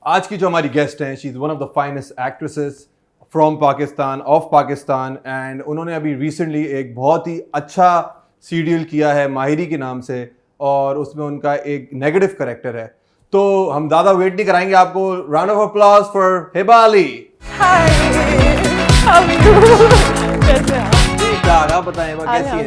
आज की जो हमारी गेस्ट हैं, she is one of the finest actresses from Pakistan, of Pakistan, and उन्होंने अभी रिसेंटली एक बहुत ही अच्छा सीरियल किया है माहिरी के नाम से, और उसमें उनका एक नेगेटिव कैरेक्टर है। तो हम ज़्यादा वेट नहीं कराएंगे, आपको round of applause for Hiba Ali. Hi, how are you? कैसे हैं आप? ठीक ठाक, आप बताएं हिबा कैसी हैं?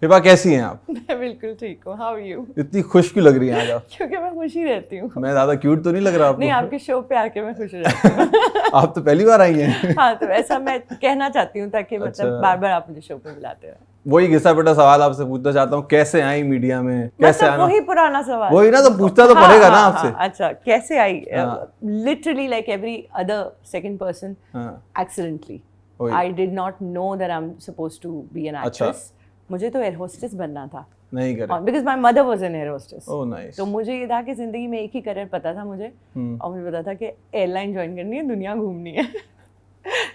हिबा कैसी हैं आप? मैं बिल्कुल ठीक हूँ। How are you? इतनी खुश क्यों लग रही हैं आज आप? क्योंकि मैं खुश ही रहती हूँ। मैं ज़्यादा क्यूट तो नहीं लग रहा आपको? नहीं, आपके शो पे आके मैं खुश रहती हूँ। आप तो पहली बार आई हैं। हाँ, तो ऐसा मैं कहना चाहती हूँ ताकि अच्छा। मतलब बार बार आप मुझे शो पे बुलाते रहे। वही घिसा पिटा सवाल आपसे पूछना चाहता हूँ, कैसे आई मीडिया में, कैसे मतलब आना? वही पुराना सवाल। वही ना, तो पूछता तो पड़ेगा ना आपसे। अच्छा, कैसे आई? हाँ। Literally like every other second person, accidentally. I did not know that I am supposed to be an actress. मुझे तो एयर होस्टेस बनना था, नहीं करे, because my mother was an air hostess. Oh nice. तो मुझे ये था कि जिंदगी में एक ही करियर पता था मुझे, और मुझे पता था कि एयरलाइन ज्वाइन करनी है, दुनिया घूमनी है।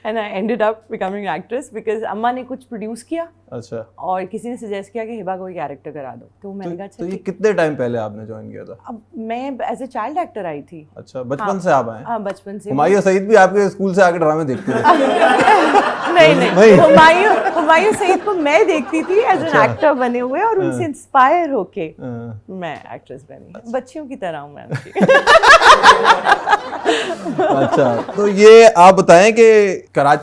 And I ended up becoming actress because अम्मा ने कुछ प्रोड्यूस किया। अच्छा। और किसी ने सजेस्ट किया कि हिबा कोई कैरेक्टर करा दो, तो मैंने कहा तो ये कितने टाइम पहले आपने ज्वाइन किया था? अब मैं एज ए चाइल्ड एक्टर आई थी। अच्छा, बचपन से आप आए? हाँ, बचपन से। हुमायूं सईद भी आपके स्कूल से आके ड्रामे देखते थे? नहीं, हुमायूं सईद को मैं देखती थी एज एन एक्टर बने हुए, और उनसे इंस्पायर होके मैं एक्ट्रेस बनी। बच्चियों की तरह हूँ मैं उनकी। अच्छा, तो ये आप बताएं कि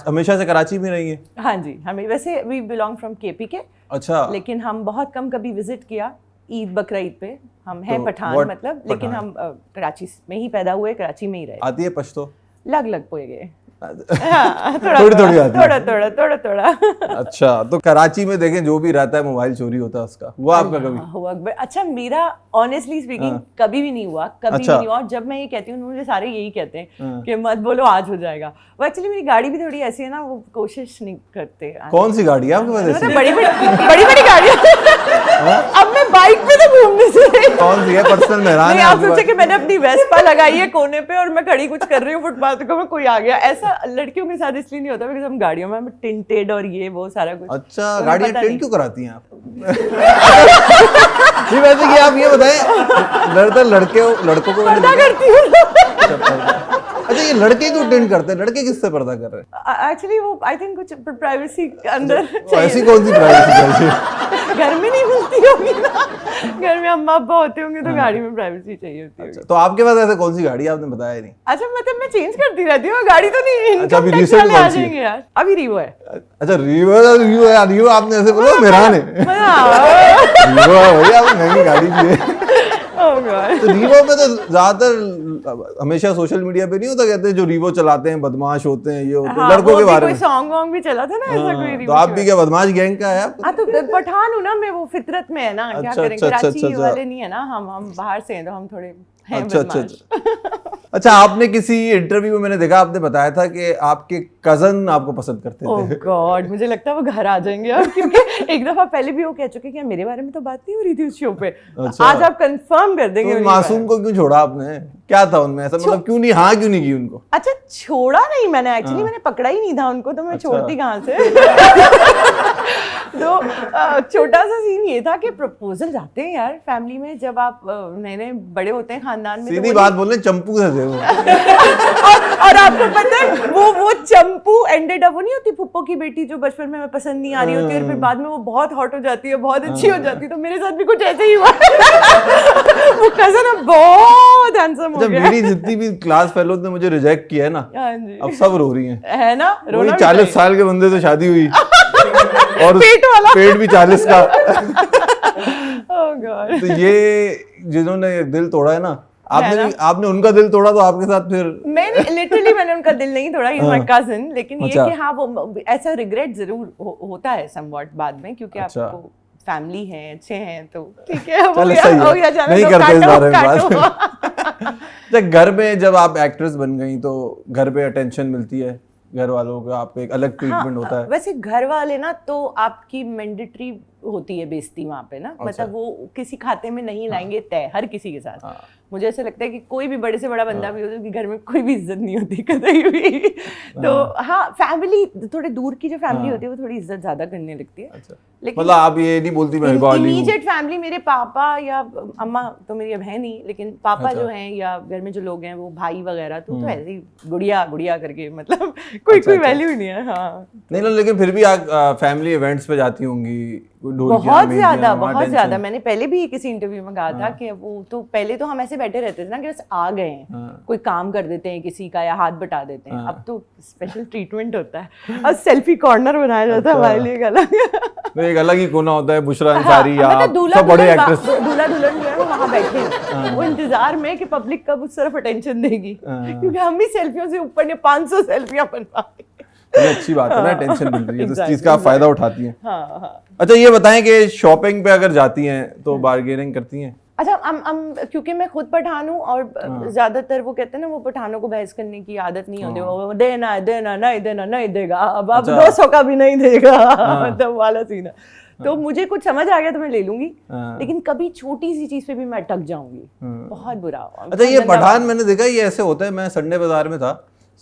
हमेशा से कराची में रही हैं? हाँ जी, हमें वैसे वी बिलोंग फ्रॉम केपी के। अच्छा। लेकिन हम बहुत कम कभी विजिट किया ईद बकरा ईद पे। हम हैं पठान मतलब, लेकिन हम कराची में ही पैदा हुए, कराची में ही रहे। आती है पश्तो? लग पोए गए। थोड़ी आती है। थोड़ा। अच्छा, तो कराची में देखें जो भी रहता है मोबाइल चोरी होता है उसका, वो आपका कभी हुआ? अच्छा, मेरा ऑनेस्टली स्पीकिंग कभी भी नहीं हुआ, कभी भी नहीं हुआ। और जब मैं ये कहती हूँ, मुझे सारे यही कहते हैं कि मत बोलो, आज हो जाएगा। वो एक्चुअली मेरी गाड़ी भी थोड़ी ऐसी है ना, वो कोशिश नहीं करते। कौन सी गाड़ी है आपके पास? मतलब बड़ी गाड़ी। अब मैं बाइक पे तो घूमने से। कौन सी है? पर्सनल मेहरान है? आप सोचे कि मैंने अपनी वेस्पा लगाई है कोने पे और मैं खड़ी कुछ कर रही हूँ फुटपाथ पे, कोई आ गया। ऐसा लड़कियों के साथ इसलिए नहीं होता बिकॉज़ हम गाड़ियों में टिंटेड और ये वो सारा कुछ। अच्छा, गाड़ी टिंट क्यों कराती हैं आप? जी, वैसे कि आप ये बताएं, लड़कों को पर्दा करती हूँ। अच्छा, ये लड़के क्यों टिंट करते हैं? लड़के किससे पर्दा कर रहे हैं? एक्चुअली वो आई थिंक कुछ प्राइवेसी अंदर ऐसी कौन सी प्राइवेसी? घर में नहीं मिलती होगी ना, घर में अम्मा अब्बा होते होंगे तो गाड़ी में प्राइवेसी चाहिए होती है। अच्छा, तो आपके पास ऐसे कौन सी गाड़ी है? आपने बताया नहीं। अच्छा, मतलब मैं चेंज करती रहती हूँ गाड़ी, तो नहीं। अच्छा, अभी रिसेंट आ जाएंगे यार। अभी रीवो है। अच्छा, रीवो आपने ऐसे बोला, मेहरान है। रीवो है भैया, महंगी गाड़ी भी है। तो रीवो में तो ज्यादातर हमेशा सोशल मीडिया पे नहीं होता, कहते हैं जो रीवो चलाते हैं बदमाश होते हैं, ये होते हैं। लड़कों के बारे में सॉन्ग वॉन्ग भी चला था ना ऐसा कोई। तो आप भी क्या बदमाश गैंग का है आप? हाँ, तो पठान हूँ ना मैं, वो फितरत में है ना, क्या करेंगे। कराची वाले नहीं है ना, हम बाहर से हैं तो हम थोड़े हैं बदमाश। अच्छा, आपने किसी इंटरव्यू में मैंने देखा, आपने बताया था कि आपके कजन आपको पसंद करते थे। ओह गॉड, मुझे लगता है वो घर आ जाएंगे अब, क्योंकि एक दफा पहले भी वो कह चुके कि मेरे बारे में तो बात नहीं हो रही थी उस शो पे। अच्छा। आज आप कंफर्म कर देंगे। तो मासूम को क्यों छोड़ा आपने? क्या था उनमें ऐसा, मतलब क्यों नहीं की उनको? अच्छा, छोड़ा नहीं मैंने, एक्चुअली मैंने पकड़ा ही नहीं था उनको, तो मैं छोड़ती कहाँ से। तो छोटा सा सीन ये था कि प्रपोजल जाते हैं यार फैमिली में, जब आप नए बड़े होते हैं खानदान में। सीधी बात बोलने, चंपू से थे वो। और आपको पता है वो चंपू एंडेड अप, वो नहीं होती पुप्पो की बेटी जो बचपन में हमें पसंद नहीं आ रही होती और फिर बाद में वो बहुत हॉट हो जाती है, बहुत अच्छी हो जाती है। तो मेरे साथ भी कुछ ऐसे ही हुआ। वो कजन अब बहुत हैंडसम हो गया। मेरी जितनी भी क्लास फेलोज ने मुझे रिजेक्ट किया है ना, अब सब रो रही हैं, है ना? रोना 40 साल के बंदे से शादी हुई और पेट भी 40 का। तो ये जिन्होंने दिल तोड़ा है ना, आपने उनका दिल तोड़ा, तो आपके साथ फिर मैंने उनका दिल नहीं तोड़ा, इज माय कजिन। लेकिन ये कि हाँ, वो ऐसा रिग्रेट जरूर होता है समवॉट बाद में, क्योंकि आपको फैमिली है, अच्छे हैं, तो ठीक है, हो गया, नहीं करते इस बारे में बात। घर में जब आप एक्ट्रेस बन गई तो घर पे अटेंशन मिलती है घर वालों का, आप एक अलग ट्रीटमेंट होता है। वैसे घर वाले ना तो आपकी मैंडेटरी होती है बेइज्जती वहाँ पे ना, मतलब वो किसी खाते में नहीं लाएंगे तय, हर किसी के साथ। मुझे ऐसा लगता है कि कोई भी बड़े से बड़ा बंदा भी हो तो घर में कोई भी इज्जत नहीं होती कहीं भी। तो हाँ, फैमिली थोड़े दूर की जो फैमिली होती है वो थोड़ी इज्जत ज्यादा करने लगती है। लेकिन मतलब आप ये नहीं बोलती मैं वाली हूं। इमीडिएट फैमिली, मेरे पापा या अम्मा तो मेरी अब है नहीं, लेकिन पापा जो हैं या घर में जो लोग हैं वो भाई वगैरह तो ऐसे ही गुड़िया गुड़िया करके, मतलब कोई वैल्यू ही नहीं है। हाँ नहीं, लेकिन फिर भी आप फैमिली इवेंट्स पे जाती होंगी बहुत ज्यादा। मैंने पहले भी किसी इंटरव्यू में कहा था कि वो तो पहले तो हम ऐसे बैठे रहते थे ना कि बस आ गए हैं, कोई काम कर देते हैं किसी का या हाथ बटा देते हैं। अब तो स्पेशल ट्रीटमेंट होता है और सेल्फी कॉर्नर बनाया जाता है हमारे लिए एक अलग ही कोना होता है। बुशरा अंसारी या सब बड़े एक्ट्रेस, दूल्हा दुल्हन जो है वो वहाँ बैठे हैं, वो इंतजार में कि पब्लिक कब उस तरफ अटेंशन देगी, क्योंकि हम भी सेल्फियों से ऊपर ने 500 सेल्फियां बनवाएंगे। ये अच्छी बात है ना, टेंशन मिल रही है तो इस चीज का आप फायदा उठाती हैं। अच्छा ये बताएं कि शॉपिंग पे अगर जाती हैं तो बार्गेनिंग करती हैं? अच्छा क्योंकि मैं खुद पठान हूँ और ज्यादातर वो कहते हैं ना, वो पठानों को बहस करने की आदत नहीं होती, वो देना नहीं देगा, अब 200 का भी नहीं देगा, मतलब वाला सीन है। तो मुझे कुछ समझ आ गया तो मैं ले लूंगी, लेकिन कभी छोटी सी चीज पे भी मैं अटक जाऊंगी, बहुत बुरा। अच्छा ये पठान मैंने देखा ये ऐसे होता है, मैं संडे बाजार में था,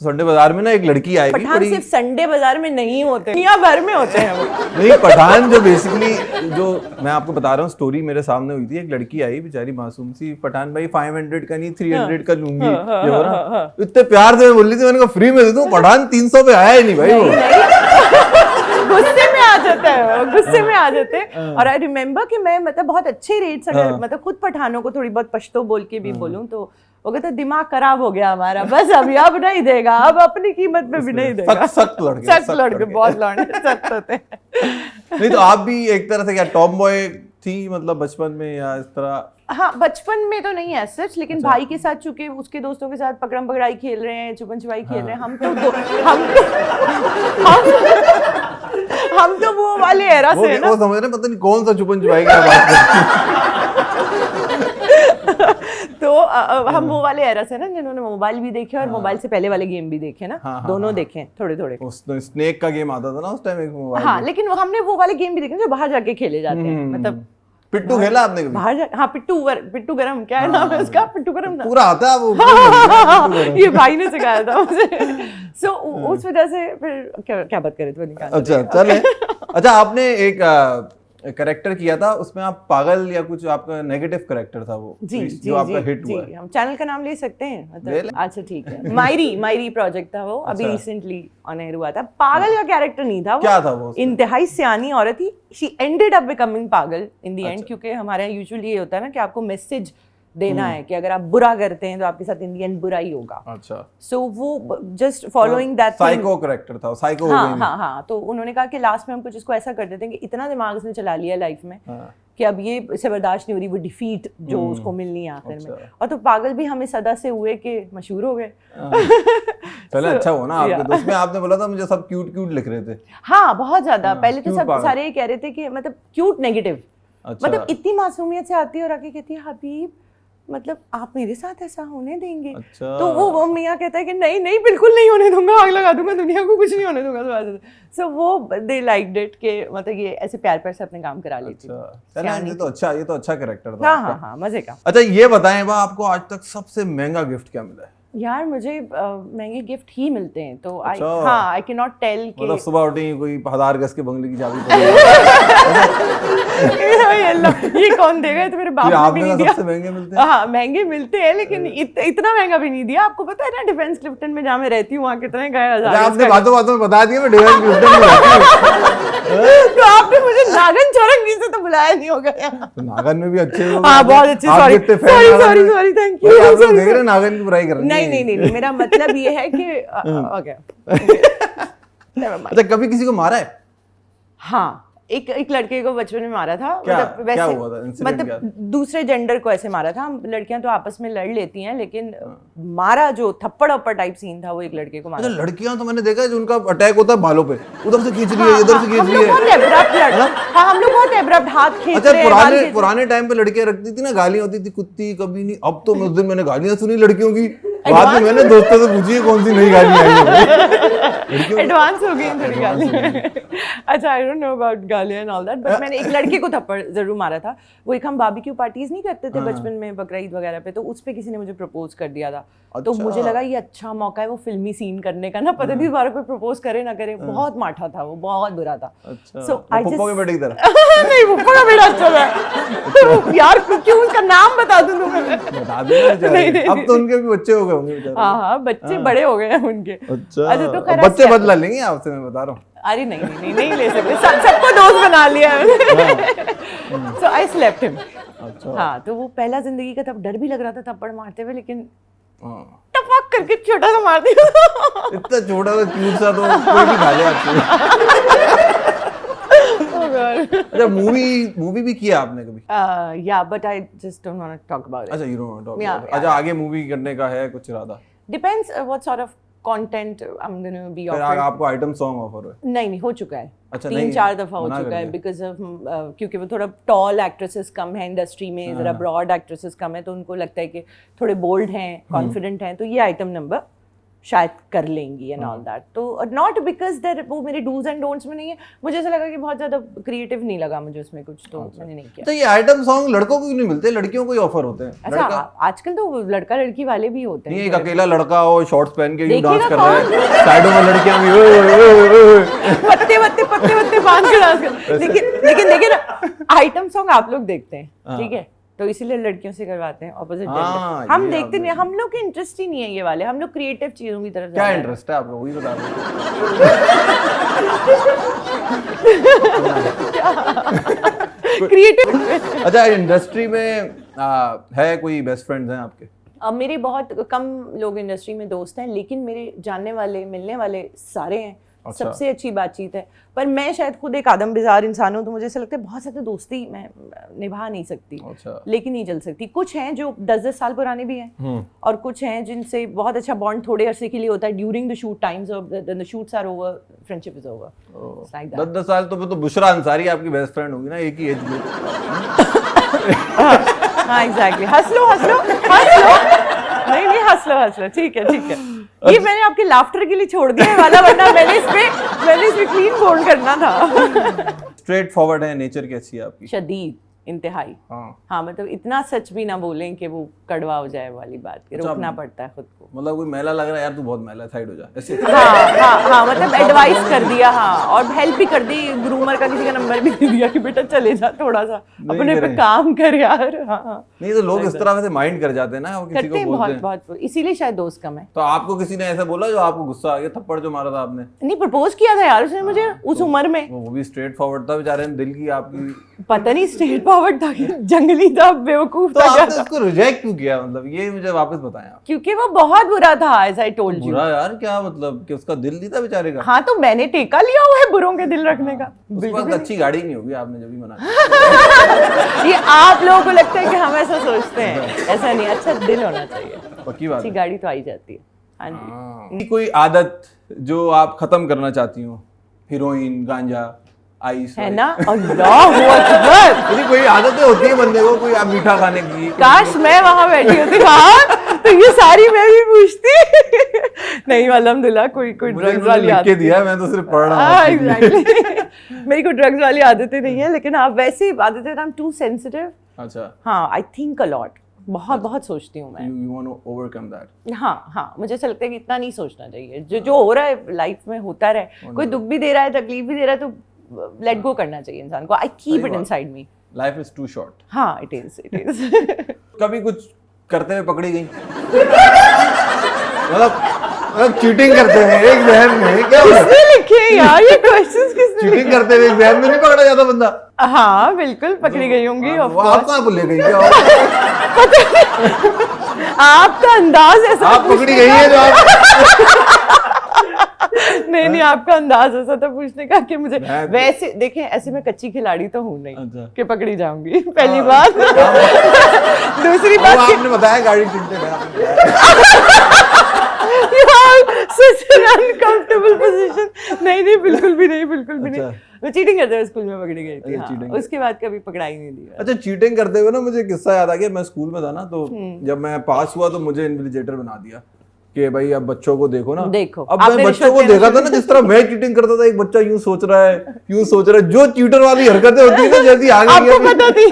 संडे बाजार में ना एक लड़की आई। पठान सिर्फ संडे बाजार में नहीं होते, दुनिया भर में होते हैं वो। नहीं, पठान जो बेसिकली जो मैं आपको बता रहा हूँ स्टोरी मेरे सामने हुई थी। एक लड़की आई बेचारी मासूम सी, पठान भाई 500 का नहीं 300 का लूंगी, ये हो रहा। इतने प्यार से बोल रही थी, मैंने कहा फ्री में दे दूं। पठान 300 पे आया ही नहीं भाई, वो गुस्से में आ जाता है, गुस्से में आ जाते हैं। और आई रिमेम्बर कि मैं मतलब बहुत अच्छे रेट्स अगर मतलब खुद पठानों को थोड़ी बहुत पश्तो बोल के भी बोलूं तो वो कहते दिमाग खराब हो गया हमारा, बस अभी अब नहीं देगा, अब अपनी कीमत पे भी नहीं देगा। सख्त लड़के बहुत लड़के सख्त होते हैं। नहीं तो आप भी एक तरह से क्या टॉम बॉय थी मतलब बचपन में या इस तरह? हाँ बचपन में तो नहीं है सच, लेकिन भाई के साथ चूंकि उसके दोस्तों के साथ पकड़म पकड़ाई खेल रहे हैं, छुपन छुपाई खेल रहे हैं, हम तो वो वाले एरा से है ना। वो समझ रहे पता नहीं कौन सा छुपन छुपाई की बात कर तो हम वो वाले एरा से ना जिन्होंने मोबाइल भी देखे और मोबाइल से पहले वाले गेम भी देखे ना, दोनों देखे थोड़े थोड़े। स्नेक का गेम आता था ना उस टाइम एक मोबाइल। हाँ लेकिन हमने वो वाले गेम भी देखे जो बाहर जाके खेले जाते हैं, मतलब पिट्टू खेला आपने कभी? बाहर हाँ पिट्टू गरम, क्या है नाम है उसका? पिट्टू गरम था पूरा आता है वो। ये भाई ने सिखाया था मुझे। सो उस वजह से फिर क्या बात करे थे निकाल। अच्छा चले। अच्छा आपने एक करेक्टर किया था, उसमें आप पागल या कुछ आपका नेगेटिव करेक्टर था वो, जो आपका हिट हुआ है। हम चैनल का नाम ले सकते हैं मतलब? अच्छा ठीक है। मायरी प्रोजेक्ट था वो, अभी रिसेंटली ऑन एयर हुआ था। पागल का कैरेक्टर नहीं था वो, क्या था वो? इंतहाई सियानी औरत थी। शी एंडेड अप बिकमिंग पागल इन द एंड, क्योंकि हमारे यहाँ यूजुअली ये होता है ना कि आपको मैसेज देना है कि अगर आप बुरा करते हैं तो आपके साथ इन द एंड बुरा ही होगा। अच्छा। सो वो just following that psycho character था, साइको हो गई। हाँ तो उन्होंने कहा कि लास्ट में हम कुछ इसको ऐसा कर देते हैं कि इतना दिमाग इसने चला लिया लाइफ में कि अब ये इसे बर्दाश्त नहीं हो रही, वो डिफीट जो उसको मिलनी है आखिर में। और तो पागल भी हमें सदा से हुए कि मशहूर हो गए। चले अच्छा हो ना आपके दोस्त में। आपने बोला था मुझे सब क्यूट लिख रहे थे। हाँ बहुत ज्यादा। पहले तो सब सारे ये कह रहे थे कि मतलब क्यूट नेगेटिव, मतलब इतनी मासूमियत से आती है और आके कहती है हबीब मतलब आप मेरे साथ ऐसा होने देंगे? अच्छा। तो वो मियाँ कहता है कि नहीं बिल्कुल नहीं होने दूंगा, आग लगा दूंगा, दुनिया को कुछ नहीं होने दूंगा। सो वो दे लाइक्ड इट के मतलब ये ऐसे प्यार से अपने काम करा लेती है। अच्छा ये तो अच्छा कैरेक्टर था। हाँ मजे का। अच्छा ये बताएं बा आपको आज तक सबसे महंगा गिफ्ट क्या मिला है? यार मुझे महंगे गिफ्ट ही मिलते हैं तो आई कैन नॉट टेल कि मतलब सुबह उठी कोई 1000 गज के बंगले की चाबी ये कौन देगा? तो मेरे बाप ने भी नहीं दिया। सबसे महंगे मिलते हैं? हाँ महंगे मिलते हैं, लेकिन इतना महंगा भी नहीं दिया। आपको पता है ना डिफेंस क्लिफ्टन में जहाँ मैं रहती हूँ वहाँ कितने गए? आपने बातों में बता दिया मैं डिफेंस क्लिफ्टन में रहती हूँ। तो आपने मुझे नागन चौरंगी से तो बुलाया नहीं होगा यहाँ। नागन में भी अच्छे लोग। हाँ बहुत अच्छे। Sorry thank you. देख रहे नागन की बुराई कर रहे हैं। नहीं मेरा मतलब ये है कि ओके। अच्छा कभी किसी को मारा है? हाँ एक लड़के को बचपन में मारा था। मतलब वैसे क्या हुआ था? मतलब दूसरे जेंडर को ऐसे मारा था। लड़कियां तो आपस में लड़ लेती हैं, लेकिन मारा जो थप्पड़ अप्पड़ टाइप सीन था वो एक लड़के को मारा। अच्छा लड़कियां तो मैंने देखा है जो उनका अटैक होता है बालों पे, उधर से खींच रही है इधर से खींच रही है। हम लोग बहुत एब्रप्ट हाथ खींच रहे हैं। अच्छा पुराने टाइम पे लड़कियां रखती थी ना गालियां होती थी कुत्ती कभी नहीं। अब तो उस दिन मैंने गालियां सुनी लड़कियों की। बाद में मैंने दोस्तों से पूछी है कौन सी नई गाड़ी आई है। एडवांस हो गई थोड़ी गाली। अच्छा, आई डोंट नो अबाउट गालियां एंड ऑल दैट, बट मैंने एक लड़के को थप्पड़ जरूर मारा था। वो एक हम बारबेक्यू पार्टीज नहीं करते थे बचपन में, बकरा ईद वगैरह पे, तो उस पे किसी ने मुझे प्रपोज कर दिया था। तो मुझे लगा ये अच्छा मौका है वो फिल्मी सीन करने का ना, पता नहीं दोबारा कोई प्रपोज करे ना करे। बहुत माठा था वो, बहुत बुरा था। सो आई जस्ट के बेटे की तरह नहीं, पप्पा का बेटा अच्छा था यार, क्यों उसका नाम बता दूं तुम्हें? बता दे। अब तो उनके भी बच्चे हो गए होंगे बेचारे। हाँ, बच्चे बड़े हो गए हैं उनके। अच्छा, तो खैर बच्चे बदला लेंगे आपसे, मैं बता रहा हूँ। अरे नहीं ले सकते, सबको दोस्त बना लिया मैंने। सो आई स्लेप्ट हिम। हाँ, तो वो पहला जिंदगी का, तब डर भी लग रहा था थप्पड़ मारते हुए, लेकिन टपक करके छोटा सा मार दिया। इतना छोटा सा क्यूट सा तो कोई भी खा ले आपसे। अच्छा, मूवी भी किया आपने कभी? या but I just don't want to talk about it. अच्छा, you don't want to talk about it. अच्छा, आगे मूवी करने का है कुछ इरादा? Depends what sort of content I am gonna be फिर ऑफर्ड। आपको आइटम सॉन्ग ऑफर है? नहीं हो चुका है। अच्छा, 3-4 दफा हो चुका है, बिकॉज ऑफ क्योंकि वो थोड़ा टॉल एक्ट्रेसेस कम है इंडस्ट्री में, जरा ब्रॉड एक्ट्रेसेस कम है, तो उनको लगता है कि थोड़े बोल्ड हैं, कॉन्फिडेंट हैं, तो ये आइटम नंबर शायद कर लेंगी एंड ऑल दैट। तो नॉट बिकॉज देयर वो मेरे डूज एंड डोंट्स में नहीं है। मुझे ऐसा लगा कि बहुत ज्यादा क्रिएटिव नहीं लगा मुझे उसमें कुछ, तो मैंने नहीं किया। तो ये आइटम सॉन्ग लड़कों को क्यों नहीं मिलते, लड़कियों को ही ऑफर होते हैं? अच्छा, आजकल तो लड़का लड़की वाले भी होते हैं। नहीं, एक अकेला लड़का हो शॉर्ट्स पहन के यूं डांस कर देखिएगा रहा है, साइडों में लड़कियां भी पत्ते बांध के डांस कर। लेकिन देखिए ना, आइटम सॉन्ग आप लोग देखते हैं, ठीक है, तो इसीलिए लड़कियों से करवाते हैं ऑपोजिट जेंडर। हम देखते नहीं, हम लोग के इंटरेस्ट ही नहीं है ये वाले, हम लोग क्रिएटिव चीजों की तरफ। क्या इंटरेस्ट है आपको, वही बता दो। क्रिएटिव। अच्छा, इंडस्ट्री में है कोई बेस्ट फ्रेंड्स हैं आपके? अब मेरे बहुत कम लोग इंडस्ट्री में दोस्त हैं, लेकिन मेरे जानने वाले मिलने वाले सारे हैं। अच्छा। सबसे अच्छी बातचीत है। पर मैं शायद खुद एक आदम बिजार इंसान हूँ, तो मुझे ऐसा लगता है बहुत ज़्यादा दोस्ती मैं निभा नहीं सकती। अच्छा। लेकिन नहीं चल सकती। कुछ हैं जो 10-10 साल पुराने भी हैं, और कुछ हैं जिनसे बहुत अच्छा बॉन्ड थोड़े अरसे के लिए होता है during the shoot times, the shoots are over, friendship is over. 10-10 साल तो बुशरा अंसारी आपकी बेस्ट फ्रेंड होगी ना, एक ही एज ग्रुप। हाँ एग्जैक्टली। हंस लो नहीं हंस लो, ठीक है। ये मैंने आपके लाफ्टर के लिए छोड़ दिया वाला, वरना मैंने इसमें क्लीन बोल्ड करना था। स्ट्रेट फॉरवर्ड है, नेचर कैसी है आपकी? शदीद, इंतहाई। हाँ, मतलब इतना सच भी ना बोलें कि वो कड़वा हो जाए वाली बात, रोकना पड़ता है खुद को। मतलब कोई मैला लग रहा है यार, तू बहुत मैला, साइड हो जा ऐसे। हाँ, मतलब एडवाइस कर दिया, हाँ, और हेल्प भी कर दी। ग्रूमर का किसी का नंबर भी दे दिया कि बेटा चले जा, थोड़ा सा अपने पे काम कर यार। हाँ, नहीं तो लोग इस तरह से माइंड कर जाते हैं ना, वो किसी को बोलते हैं बहुत, इसीलिए शायद दोस्त कम है। तो आपको किसी ने ऐसा बोला जो आपको गुस्सा आ गया, थप्पड़ जो मारा था आपने? नहीं, प्रपोज किया था यार उसने मुझे उस उम्र में। वो भी स्ट्रेट फॉरवर्ड था बेचारे ने, दिल की आपकी पता नहीं स्ट्रेट फॉरवर्ड था कि जंगली था, बेवकूफ तो था। आपने उसको रिजेक्ट क्यों किया, मतलब ये मुझे वापस बताएं आप। क्योंकि वो बहुत बुरा था, एज आई टोल्ड यू। बुरा यार क्या मतलब, कि उसका दिल नहीं था बेचारे का? हाँ, तो मैंने टेका लिया हुआ है बुरों के दिल रखने का। उसके पास अच्छी गाड़ी नहीं होगी, आपने जब भी मना किया। ये आप लोगों को लगता है कि हम ऐसा सोचते हैं, ऐसा नहीं, अच्छा दिल होना चाहिए। पक्की बात अच्छी है। गाड़ी तो आई जाती है। हाँ जी। कोई आदत जो आप खत्म करना चाहती हो? हीरोइन, गांजा, आइस है ना? अल्लाहु अकबर। यदि कोई आदतें होती है बंदे को, कोई आप मीठा खाने की। काश मैं वहां बैठी होती वहां, तो ये सारी मैं भी पूछती। नहीं, अल्हम्दुलिल्लाह कोई ड्रग्स वाली आदत दिया है, मैं तो सिर्फ पढ़ रहा हूँ। एग्जैक्टली। मेरी कोई ड्रग्स वाली आदतें नहीं है, लेकिन हाँ वैसे आदतें, आई एम टू सेंसिटिव। अच्छा। हाँ, आई थिंक अ लॉट, बहुत सोचती हूँ मैं। You want to overcome that? हाँ, मुझे ऐसा लगता है कि इतना नहीं सोचना चाहिए। जो हो रहा है लाइफ में होता रहे, कोई दुख भी दे रहा है, तकलीफ भी दे रहा है, तो लेट गो करना चाहिए इंसान को। I keep it inside me. Life is too short. हाँ, इट इज। कभी कुछ करते हुए पकड़ी गई? मतलब चीटिंग करते हुए एक जहन में क्या किसने लिखे यार ये क्वेश्चंस? किसने चीटिंग करते हुए एक जहन में नहीं पकड़ा जाता बंदा? हाँ बिल्कुल, पकड़ी गई होंगी। आप कहाँ भूल गई क्या? आपका अंदाज ऐसा, आप पकड़ी गई है जो आप नहीं, आपका अंदाज ऐसा था पूछने का कि मुझे वैसे देखें, ऐसे मैं कच्ची खिलाड़ी तो हूँ नहीं। अच्छा। कि पकड़ी जाऊंगी, पहली बात। दूसरी बात, आपने बताया गाड़ी टिकटेड है। such an uncomfortable position. नहीं बिल्कुल भी नहीं, बिल्कुल भी नहीं. मैं चीटिंग करते हुए स्कूल में पकड़ी गई थी. हाँ, उसके बाद कभी पकड़ाई नहीं दी. अच्छा, चीटिंग करते हुए ना मुझे किस्सा याद आ गया. मैं स्कूल में था ना, तो जब मैं पास हुआ तो मुझे इन्विजिलेटर बना दिया कि भाई अब बच्चों को देखो ना. देखो अब मैं बच्चों को देखा था ना, जिस तरह मैं चीटिंग करता था, एक बच्चा यूं सोच रहा है, जो चीटर वाली हरकतें होती है ना, जैसी आ गई आपको पता थी.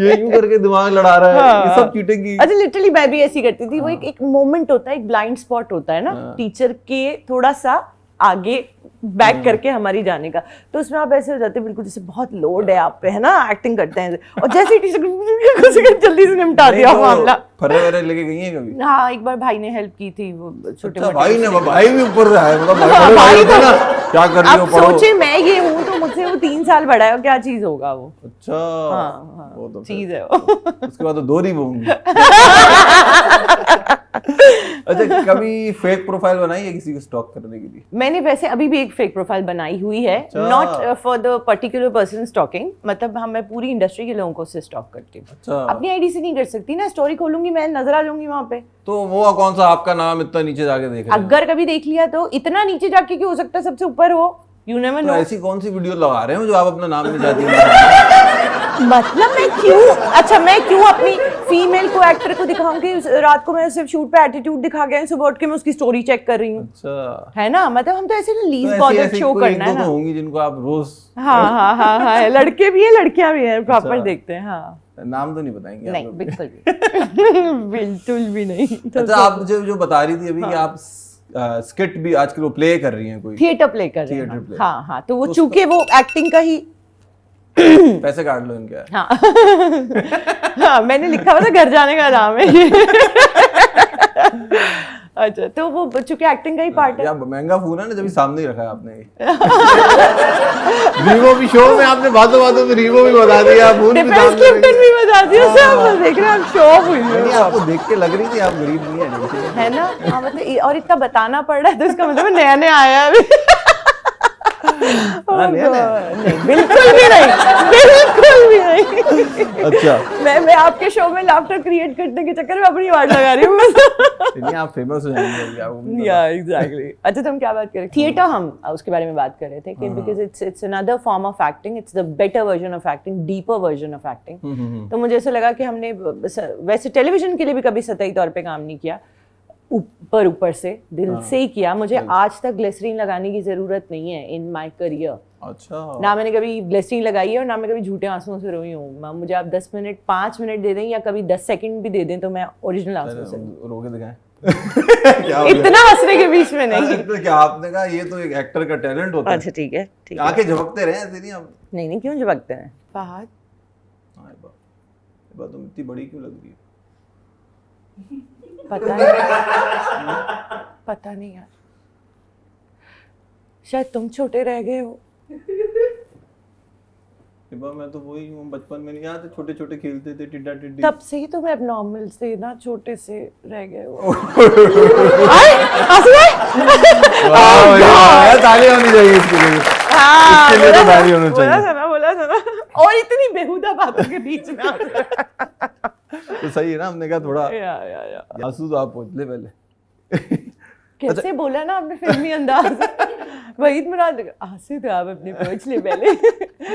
ये यूं करके दिमाग लड़ा रहा है, ये सब चीटिंग की. अच्छा, लिटरली मैं भी ऐसी करती थी. वो एक मोमेंट होता है, एक ब्लाइंड स्पॉट होता है ना, टीचर के थोड़ा सा आगे बैक करके हमारी जाने का, तो उसमें आप ऐसे हो जाते हैं बिल्कुल जैसे बहुत लोड है आप पे, है ना, एक्टिंग करते हैं. और जैसे टीचर जल्दी से निपटा दिया मामला. फर्रे वरे लेके गई है कभी? हाँ, एक बार भाई ने हेल्प की थी. वो छोटे मोटे भाई भी ऊपर से आए, मतलब भाई तो ना क्या कर रही हो, पढ़ो. सोचिए मैं ये हूँ तो मुझसे वो 3 साल बड़ा है, क्या चीज होगा वो. अच्छा, हाँ, वो तो चीज है वो. उसके बाद तो 2 रिब होंगी. अच्छा, कभी फेक प्रोफाइल बनाई है किसी को स्टॉक करने के लिए? मैंने वैसे अभी भी एक फेक प्रोफाइल बनाई हुई है, not for the particular person stalking. मतलब मैं पूरी इंडस्ट्री के लोगों को उससे स्टॉक करती हूँ. अच्छा. अपनी आईडी से नहीं कर सकती ना. स्टोरी खोलूंगी मैं, नजर आ जाऊंगी वहां पे. तो वो कौन सा आपका नाम इतना नीचे जाके देख रहे हैं? अगर कभी देख लिया तो इतना नीचे जाके क्यों हो सकता है सबसे ऊपर हो. You never know. ऐसी कौन सी वीडियो लगा रहे हो जो आप अपना नाम नहीं चाहती हैं? मतलब मैं क्यों अपनी फीमेल को एक्टर को दिखाऊं कि रात को मैं सिर्फ शूट पे एटीट्यूड दिखा गया, सुबह उठ के मैं उसकी स्टोरी चेक कर रही हूँ. अच्छा, है ना. मतलब हम तो ऐसे लीस्ट बॉर्डर शो करना है ना. होंगी जिनको आप रोज. हाँ, लड़के भी है लड़कियां भी है, प्रॉपर देखते हैं. हाँ, नाम तो नहीं बताएंगे? नहीं, बिल्कुल भी. बिल्कुल भी नहीं. अच्छा, आप जो बता रही थी अभी कि आप स्किट भी आजकल वो प्ले कर रही हैं, कोई थिएटर प्ले कर रही हैं. हाँ, तो वो चूंकि वो एक्टिंग का ही पैसे काट लो इनके. हाँ, मैंने लिखा हुआ था घर जाने का नाम है ये. अच्छा, तो वो चूंकि एक्टिंग का ही पार्ट है. महंगा फोन है ना, जब सामने ही रखा है आपने. रीवो भी शो में आपने बातों में रीवो भी बता दिया, फोन भी बता दिया. सब देख रहे हैं आप, शो हुई है. आपको देख के लग रही थी आप गरीब नहीं है ना. हाँ, मतलब और इतना बताना पड़ रहा है तो इसका मतलब नया नया आया है अभी. नहीं, बिल्कुल भी नहीं. अच्छा, मैं आपके शो में लाफ्टर क्रिएट करने के चक्कर में अपनी वाट लगा रही हूँ. नहीं, आप फेमस हो जाएंगे. या एग्जैक्टली. अच्छा, तो हम क्या बात कर रहे थे? थिएटर, हम उसके बारे में बात कर रहे थे कि because it's another form of acting, it's the better version of acting, deeper version of acting. तो मुझे ऐसा लगा कि हमने वैसे टेलीविजन के लिए भी कभी सतही तौर पे काम नहीं किया, ऊपर से दिल से ही किया. मुझे आज तक ग्लिसरीन लगाने की जरूरत नहीं है इन माय करियर. अच्छा. ना मैंने कभी ग्लिसरीन लगाई है और ना मैं कभी झूठे आंसुओं से रोई हूँ. मुझे आप 10 मिनट 5 मिनट दे दें या कभी 10 सेकंड भी दे दें तो मैं ओरिजिनल आंसुओं से रो के दिखाएं. इतना हंसने के बीच में नहीं. तो क्या आपने कहा ये तो एक एक्टर का टैलेंट होता है. अच्छा, ठीक है. आंखें झपकते रहे ऐसे नहीं आप. नहीं, क्यों झपकते हैं? फहद, बात तुम इतनी बड़ी क्यों लग रही है? पता नहीं यार, शायद तुम छोटे रह गए हो. मैं तो वही हूँ, बचपन में नहीं याद, छोटे छोटे खेलते थे टिड्डा टिड्डी. तब से ही तुम एबनॉर्मल से ना छोटे से रह गए हो. ताली होनी चाहिए इसके लिए. इसके लिए तो ताली होनी चाहिए. बोला था और इतनी बेहुदा बातों के बीच में. तो सही है ना, हमने कहा थोड़ा आंसू तो आप पोंछ ले पहले. कैसे बोला ना आपने फिल्मी अंदाज. वहीद मुराद, आंसू तो आप अपने पोंछ ले पहले.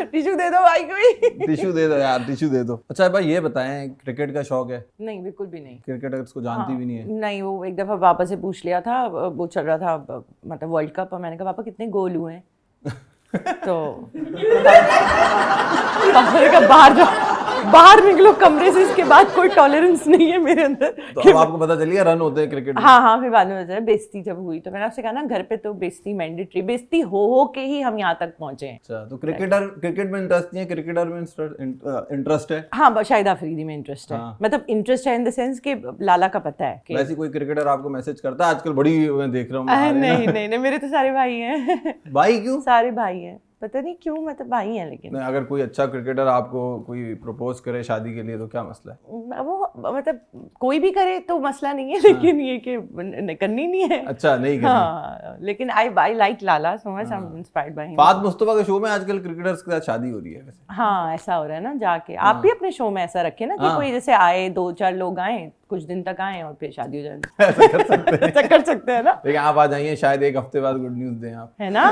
टिश्यू दे दो भाई, कोई टिश्यू दे दो यार, टिश्यू दे दो. अच्छा भाई, ये बताएं, क्रिकेट का शौक है? नहीं, बिल्कुल भी नहीं. क्रिकेट को जानती भी नहीं है? नहीं, वो एक दफा पापा से पूछ लिया था, वो चल रहा था मतलब वर्ल्ड कप, और मैंने कहा पापा कितने गोल हुए हैं. तो पापा ने कहा बाहर निकलो कमरे से, इसके बाद कोई टॉलरेंस नहीं है मेरे अंदर. तो अब आपको पता चल गया रन होते हैं क्रिकेट में? हाँ, फिर बाद में पता चला. बेइज्जती जब हुई तो मैंने आपसे कहा ना, घर पे तो बेइज्जती मैंडेटरी, बेइज्जती हो के ही हम यहाँ तक पहुंचे हैं. अच्छा, तो क्रिकेट में इंटरेस्ट नहीं है? क्रिकेटर में इंटरेस्ट है? हाँ, शाहिद आफरीदी में इंटरेस्ट है. मतलब इंटरेस्ट है इन द सेंस कि लाला का पता है कि वैसे कोई क्रिकेटर आपको मैसेज करता है आजकल? बड़ी मैं देख रहा हूँ. नहीं, मेरे तो सारे भाई हैं. भाई क्यों? सारे भाई हैं, पता नहीं क्यों, मतलब भाई हैं. लेकिन अगर कोई अच्छा क्रिकेटर आपको कोई प्रपोज करे शादी के लिए तो क्या मसला है? वो मतलब कोई भी करे तो मसला नहीं है, लेकिन ये कि करनी नहीं है. अच्छा, नहीं करनी. हाँ, लेकिन I like Lala so much, I am inspired by him. फात मुस्तफा के शो में आजकल क्रिकेटर्स के साथ शादी हो रही है वैसे. हाँ, ऐसा हो रहा है ना. जाके आप भी अपने शो में ऐसा रखें ना कि कोई जैसे आए, 2-4 लोग आए, कुछ दिन तक आए और फिर शादी हो जाए। ऐसा कर सकते हैं। ऐसा कर सकते हैं ना, लेकिन आप आ जाइए, शायद एक हफ्ते बाद गुड न्यूज दें आप। है ना।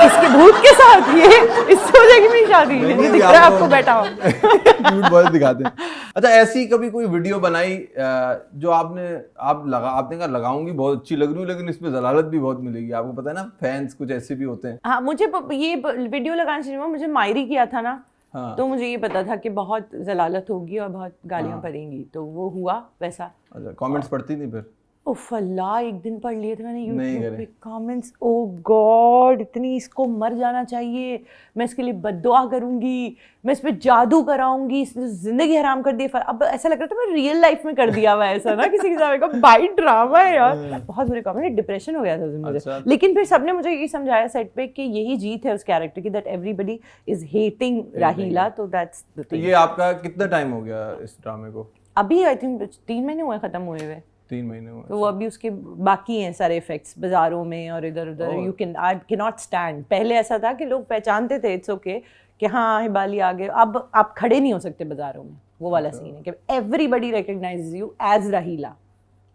इसके भूत के साथ ये इससे हो जाएगी मेरी शादी। ये दिख रहा है आपको बैठा हो। क्यूट बॉय दिखाते हैं। अच्छा, ऐसी कभी कोई वीडियो बनाई जो आपने कहा लगाऊंगी, बहुत अच्छी लग रही हूँ, लेकिन इसमें जलालत भी बहुत मिलेगी, आपको पता है ना, फैंस कुछ ऐसे भी होते हैं। हाँ, मुझे ये वीडियो लगाने से मुझे मायरी किया था ना, हाँ। तो मुझे ये पता था कि बहुत जलालत होगी और बहुत गालियां पड़ेंगी, तो वो हुआ वैसा। अच्छा, कमेंट्स पढ़ती नहीं फिर? उफ अल्लाह, एक दिन पढ़ लिए थे मैंने यूट्यूब पे कमेंट्स। ओ गॉड, इतनी इसको मर जाना चाहिए, मैं इसके लिए बद्दुआ करूंगी, मैं इस पे जादू कराऊंगी, इसने जिंदगी हराम कर दी। अब ऐसा लग रहा था मैं रियल लाइफ में कर दिया हुआ ऐसा ना, किसी के सामने का बाई ड्रामा है यार। बहुत बुरे कमेंट, डिप्रेशन हो गया था मुझे। अच्छा। लेकिन फिर सबने मुझे ये समझाया सेट पे कि यही जीत है उस कैरेक्टर की, दैट एवरीबडी इज हेटिंग राहीला, तो दैट्स द तो ये आपका कितना टाइम हो गया इस ड्रामे को? अभी आई थिंक 3 महीने हुए खत्म हुए हुए। 3 महीने हुए। तो वो अभी उसके बाकी हैं सारे इफेक्ट्स बाजारों में और इधर उधर। You can, I can not stand. पहले ऐसा था कि लोग पहचानते थे, इट्स ओके कि हाँ हिबाली आ गए, अब आप खड़े नहीं हो सकते बाजारों में, वो वाला सीन है कि एवरीबडी रिकॉग्नाइजेस यू एज राहीला,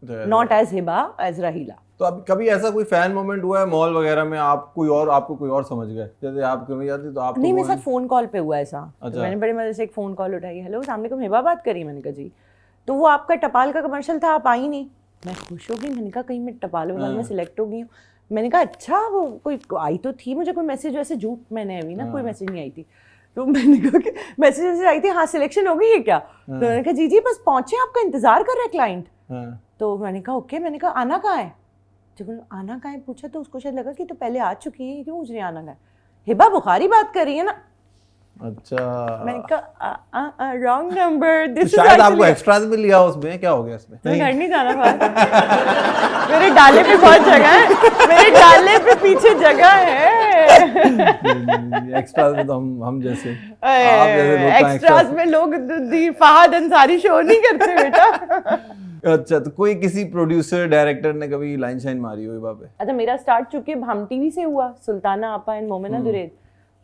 नॉट एज हिबा, एज राहीला। तो अब कभी ऐसा कोई फैन मोमेंट हुआ है मॉल वगैरह में, आपको कोई और समझ गए, जैसे आप कभी जाती तो आप नहीं, मेरे साथ फोन कॉल पे हुआ ऐसा। अच्छा। तो मैंने बड़े मजे से एक फोन कॉल उठाई, हेलो सामने को हिबा बात करी, मैंने कहा जी, तो वो आपका टपाल का कमर्शियल था, आप आई नहीं। मैं खुश हो गई, मैंने कहा कहीं मैं टपाल वाले में सिलेक्ट हो गई हूँ। मैंने कहा अच्छा, वो कोई आई तो थी, मुझे कोई मैसेज वैसे झूठ, मैंने अभी ना कोई मैसेज नहीं आई थी। तो मैंने कहा कि मैसेज आई थी, हाँ सिलेक्शन हो गई है क्या? तो मैंने कहा जी बस पहुंचे, आपका इंतजार कर रहे हैं क्लाइंट। तो मैंने कहा ओके। मैंने कहा आना कहाँ है? जब आना कहाँ है पूछा तो उसको शायद लगा कि तो पहले आ चुकी है, क्यों पूछ रही है आना कहाँ है? हिबा बुखारी बात कर रही है ना। अच्छा, मैंने कहा रॉन्ग नंबर, दिस शायद आपको एक्स्ट्रास भी लिया उसमें, क्या हो गया इसमें? घर नहीं जाना पास। मेरे डाले पे बहुत जगह है, मेरे डाले पे पीछे जगह है। एक्स्ट्रास में तो हम जैसे आप जैसे लोग का एक्स्ट्रास में लोग फहद अंसारी शो नहीं करते बेटा। अच्छा, तो कोई किसी प्रोड्यूसर डायरेक्टर ने कभी लाइन शाइन मारी हो हिबा पे? अच्छा, मेरा स्टार्ट चूंकि हम टीवी से हुआ, सुल्ताना आपा एंड मोमिना दुरेद,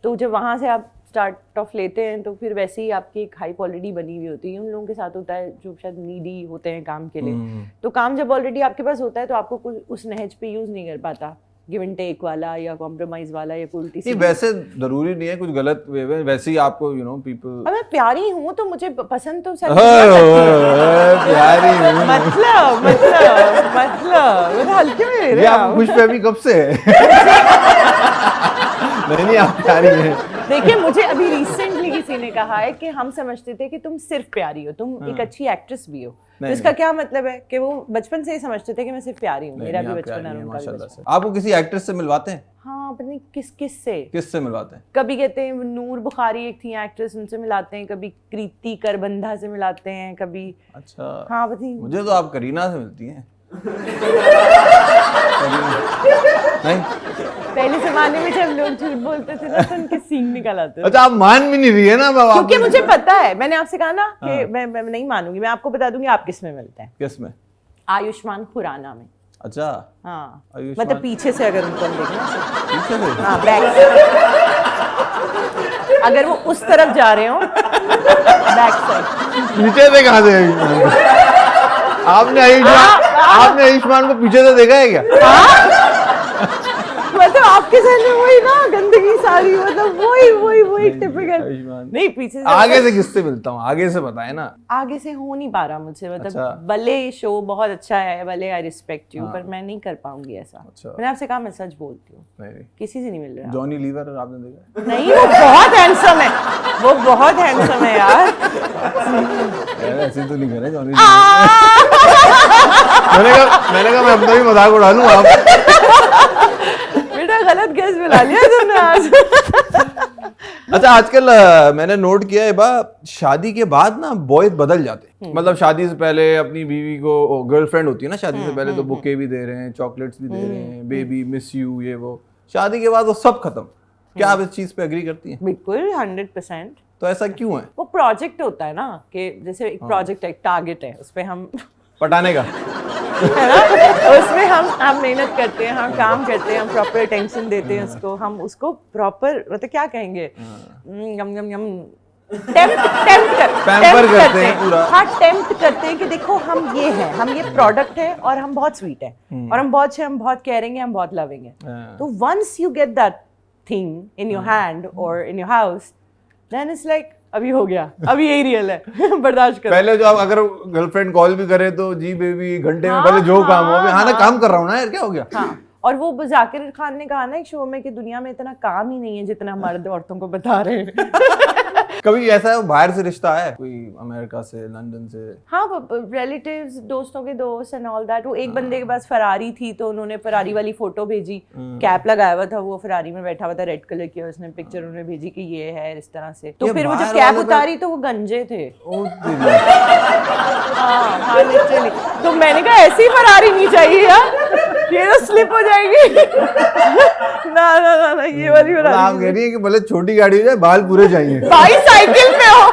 तो जब वहाँ से आप स्टार्ट ऑफ लेते हैं तो फिर वैसे ही आपकी एक हाइप ऑलरेडी बनी हुई होती है। उन लोगों के साथ होता है जो शायद नीडी होते हैं काम के लिए, तो काम जब ऑलरेडी आपके पास होता है तो आपको कुछ उस नहज पे यूज नहीं कर पाता, गिव एंड टेक वाला या कॉम्प्रोमाइज वाला या कोई उल्टी सी। वैसे जरूरी नहीं है कुछ गलत वे में, वैसे ही आपको पीपल। अब मैं प्यारी हूँ तो मुझे पसंद तो सब प्यारी हूँ मतलब हल्के में ले रहे ये आप खुशफहमी कब से है? नहीं आप प्यारी हैं। देखिए, मुझे अभी रिसेंटली किसी ने कहा है कि हम समझते थे कि तुम सिर्फ प्यारी हो, तुम एक अच्छी एक्ट्रेस भी हो। तो इसका क्या मतलब है कि वो बचपन से ही समझते थे कि मैं सिर्फ प्यारी हूँ। मेरा भी बचपन है, उनका भी बचपन। आपको किसी एक्ट्रेस से मिलवाते हैं? हाँ, पता नहीं किससे मिलवाते हैं? कभी कहते हैं नूर बुखारी एक थी एक्ट्रेस, उनसे मिलाते हैं, कभी कृति करबंधा से मिलाते हैं, कभी। अच्छा। हाँ बताइए। मुझे तो आप करीना से मिलती हैं। नहीं, पहले जमाने में जब लोग झूठ बोलते थे ना तो उनके सींग निकल आते थे। अच्छा, आप मान भी नहीं रही है ना बाबा? क्योंकि मुझे पता है, मैंने आपसे कहा ना कि मैं नहीं मानूंगी। मैं आपको बता दूंगी आप किस में मिलते हैं। किस में? आयुष्मान खुराना में। अच्छा, हाँ, आयुष्मान। मतलब पीछे से अगर उनको हम देखना, पीछे से? हाँ बैक से, अगर वो उस तरफ जा रहे हो बैक साइड। पीछे से कहाँ से? आपने आयुष्मान को पीछे से देखा है क्या? मतलब आपके जहन में वही ना गंदगी सारी, मतलब वही टिपिकल। नहीं, पीछे से। आगे से किससे मिलता हूँ? आगे से बताए ना। आगे से हो नहीं पा रहा मुझसे, मतलब अच्छा। भले शो बहुत अच्छा है, भले आई रिस्पेक्ट यू, पर मैं नहीं कर पाऊंगी ऐसा। अच्छा। मैंने आपसे कहा मैं सच बोलती हूँ, नहीं, किसी से नहीं मिल रहा। जॉनी लीवर आपने देखा? नहीं, वो बहुत हैंडसम है, वो बहुत हैंडसम है यार। ऐसे तो नहीं करे जॉनी लीवर। मैंने कहा मैं अपना भी मजाक उड़ा लूं। आप बेटा गलत गैस मिला लिया तुमने आज। अच्छा, आजकल मैंने नोट किया है बा, शादी के बाद ना बॉयज बदल जाते हैं। मतलब शादी से पहले अपनी बीवी को, गर्लफ्रेंड होती है ना शादी से पहले, तो बुके भी दे रहे हैं, चॉकलेट्स भी दे रहे हैं, बेबी मिस यू, ये वो। शादी के बाद वो सब खत्म। क्या आप इस चीज पे एग्री करती हैं? बिल्कुल 100%। तो ऐसा क्यों है? वो प्रोजेक्ट होता है ना, कि जैसे एक प्रोजेक्ट है, एक टारगेट है, उस पे हम पटाने का है ना, उसमें हम मेहनत करते हैं, हम काम करते हैं, हम प्रॉपर अटेंशन देते हैं उसको, हम उसको प्रॉपर, मतलब क्या कहेंगे, यम यम यम Pamper करते हैं पूरा। हाँ, टेम्प्ट करते हैं कि देखो हम ये हैं, हम ये प्रोडक्ट है और हम बहुत स्वीट हैं और हम बहुत अच्छे, हम बहुत केयरिंग हैं, हम बहुत लविंग हैं। तो once you get that thing in your hand और in your house, then it's like अभी हो गया, अभी यही रियल है, बर्दाश्त करो। पहले जो आप अगर गर्लफ्रेंड कॉल भी करे तो जी बेबी घंटे में पहले जो काम हो, अभी हाँ ना काम कर रहा हूँ ना यार, क्या हो गया। हाँ, और वो जाकिर खान ने कहा ना एक शो में कि दुनिया में इतना काम ही नहीं है जितना मर्द औरतों को बता रहे हैं। कभी ऐसा है बाहर से रिश्ता आया कोई, अमेरिका से, लंदन से? हाँ, रिलेटिव्स, दोस्तों के दोस्त एंड ऑल दैट। वो एक बंदे के पास फरारी थी तो उन्होंने फरारी वाली फोटो भेजी, कैप लगाया हुआ था, वो फरारी में बैठा हुआ था रेड कलर की, उसने पिक्चर उन्होंने भेजी कि ये है इस तरह से। तो फिर वो जब कैप उतारी तो वो गंजे थे। हाँ, लिटरली। तो मैंने कहा ऐसी फरारी नहीं चाहिए यार, ये तो स्लिप हो जाएगी। ना ना ना ना, ये वाली फरारी। आप कह रही है कि भले छोटी गाड़ी हो जाए, बाल पूरे चाहिए। भाई साइकिल पे हो,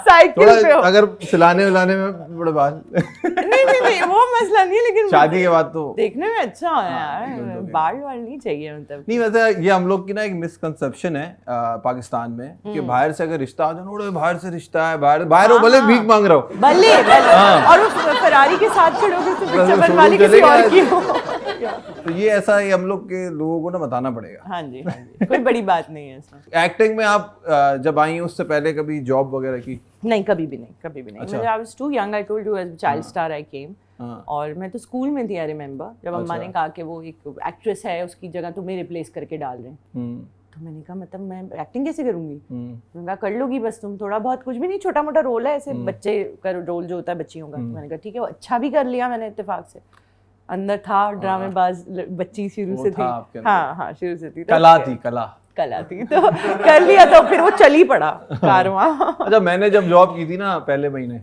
साइकिल पे हो। अगर सिलाने विलाने में बड़े बाल नहीं, वो मसला नहीं है, लेकिन शादी के बाद तो देखने में अच्छा हो यार, बाल वाल नहीं चाहिए मतलब। नहीं, वैसे ये हम लोग की ना एक मिसकंसेप्शन है पाकिस्तान में कि बाहर से अगर रिश्ता आ जाए, बाहर से रिश्ता है, बाहर हो भले भीख मांग रहा हो, भले और वो फरारी के साथ खड़े होकर पिक्चर बनवाने किसी और की हो। तो ये ऐसा ही हम लोग के लोगों को ना बताना पड़ेगा। हाँ जी, कोई बड़ी बात नहीं है ऐसा। एक्टिंग में आप जब आई उससे पहले कभी जॉब वगैरह की? नहीं, कभी भी नहीं। अच्छा। I was too young, I told you, as child star I came. और मैं तो स्कूल में थी, आई रिमेम्बर, जब अम्मा ने कहा कि वो एक एक्ट्रेस है, उसकी जगह तुम्हें रिप्लेस करके डाल रहे हैं। तो मैंने कहा मतलब मैं एक्टिंग कैसे करूंगी? मैंने कहा कर लोगी बस तुम, थोड़ा बहुत, कुछ भी नहीं, छोटा मोटा रोल है ऐसे, बच्चे का रोल जो होता है बच्चियों का। मैंने कहा ठीक है, वो अच्छा भी कर लिया मैंने इत्तेफाक से। अंदर था ड्रामेबाज बच्ची शुरू से थी। हाँ, शुरू से थी, कला थी तो कर लिया, तो फिर वो चली पड़ा कारवां। अच्छा, मैंने जब जॉब की थी ना पहले महीने,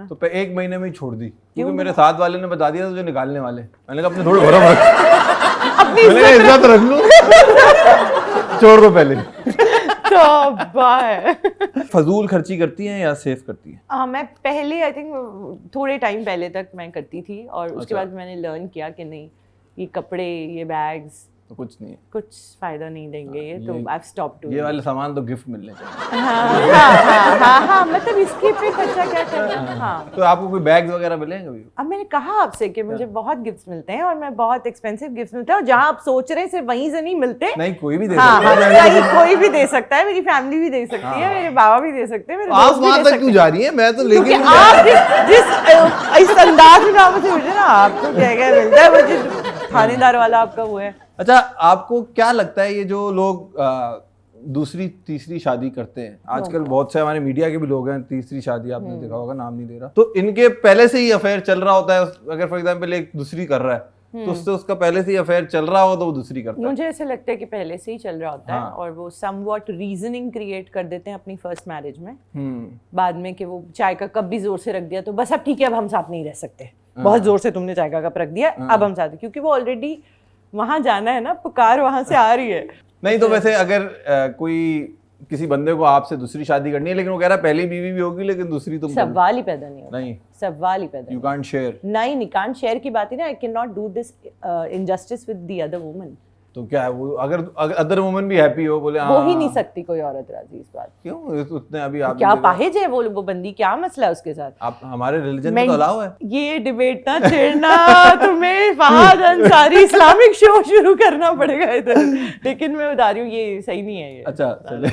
तो एक महीने में ही छोड़ दी, क्योंकि मेरे साथ वाले ने बता दिया था जो निकालने वाले। मैंने कहा अपने थोड़े भरोसा रख, अपनी इज्जत रख लूं, छोड़ दो पहले। फजूल खर्ची करती हैं या सेव करती हैं? मैं पहले, आई थिंक थोड़े टाइम पहले तक मैं करती थी, और उसके बाद मैंने लर्न किया कि नहीं, ये कपड़े, ये बैग्स तो कुछ नहीं है, कुछ फायदा नहीं देंगे, ये तो आई हैव स्टॉप्ड डूइंग। ये वाले सामान तो गिफ्ट मिलने चाहिए। हाँ, मतलब इसके पे खर्चा क्या करना। हाँ, तो आपको कोई बैग्स वगैरह मिले हैं कभी? अब मैंने कहा आपसे कि मुझे बहुत गिफ्ट्स मिलते हैं, और मैं बहुत एक्सपेंसिव गिफ्ट्स मिलते हैं, और जहाँ आप सोच रहे हैं सिर्फ वहीं से नहीं मिलते। नहीं, कोई भी दे सकता है, कोई भी दे सकता है, मेरी फैमिली भी दे सकती है, मेरे बाबा भी दे सकते हैं, मेरे दोस्त भी दे सकते हैं। क्यों जा रही है? मैं तो लेके आप जिस इस अंदाज में आप मुझे पूछे ना, आपको क्या क्या मिलता है, मुझे थानेदार वाला आपका वो है। अच्छा, आपको क्या लगता है ये जो लोग दूसरी तीसरी शादी करते हैं आजकल, बहुत से हमारे मीडिया के भी लोग हैं, तीसरी शादी आपने देखा होगा, नाम नहीं ले रहा, तो इनके पहले से ही अफेयर चल रहा होता है। अगर फॉर एग्जांपल एक दूसरी कर रहा है तो उससे उसका पहले से ही अफेयर चल रहा हो तो वो दूसरी करता है। मुझे ऐसा लगता है कि पहले से ही चल रहा होता है, और वो समवॉट रीजनिंग क्रिएट कर देते हैं अपनी फर्स्ट मैरिज में, बाद में कि वो चाय का कप भी जोर से रख दिया तो बस अब ठीक है, अब हम साथ नहीं रह सकते, बहुत जोर से तुमने चाय का कप रख दिया, अब हम साथ, क्योंकि वो ऑलरेडी वहां जाना है ना, पुकार वहां से आ रही है। नहीं तो वैसे अगर कोई किसी बंदे को आपसे दूसरी शादी करनी है, लेकिन वो कह रहा है पहली बीवी भी होगी लेकिन दूसरी तुम, सवाल ही पैदा नहीं होता। नहीं, सवाल ही पैदा, यू कांट शेयर। नहीं, कांट शेयर की बात ही ना, I can not do this injustice with the other woman. तो क्या है वो, अगर अदर वुमन भी हैप्पी हो, बोले हो ही नहीं सकती कोई औरत राजी इस बात। क्यों? उतने अभी आप क्या पाहिज है वो बंदी, क्या मसला है उसके साथ? आप हमारे रिलीजन में तो अलाउ है ये डिबेट ना छेड़ना। तुम्हें फहद अंसारी इस्लामिक शो शुरू करना पड़ेगा इधर, लेकिन मैं बता रही हूँ ये सही नहीं है ये। अच्छा, चले।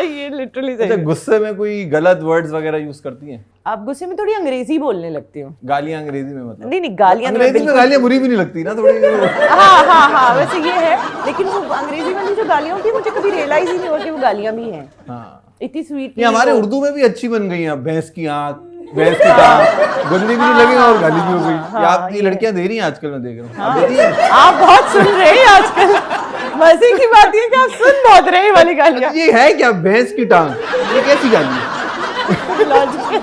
ये लिटरली सही। अच्छा, गुस्से में कोई गलत वर्ड्स वगैरह यूज करती हैं? आप गुस्से में थोड़ी अंग्रेजी बोलने लगती हूँ। गालियां अंग्रेजी में? मतलब नहीं, गालियां अंग्रेजी में गालियां बुरी भी नहीं लगती ना थोड़ी? हाँ, वैसे ये है, लेकिन वो अंग्रेजी वाली जो गालियां होती है मुझे कभी रियलाइज ही नहीं हुआ कि वो गालियां भी हैं। इतनी स्वीट। ये हमारे उर्दू में भी अच्छी बन गई हैं, भैंस की आंख, भैंस की टांग, गंदी भी नहीं लगी और गाली भी हो गई। आप ये लड़कियां दे रही हैं आजकल, मैं देख रहा हूँ। आप बहुत सुन रहे हैं आजकल, मजे की बात ये कि आप सुन बहुत रहे हैं वाली गालियां। ये है क्या भैंस की टांग? ये कैसी गाली है?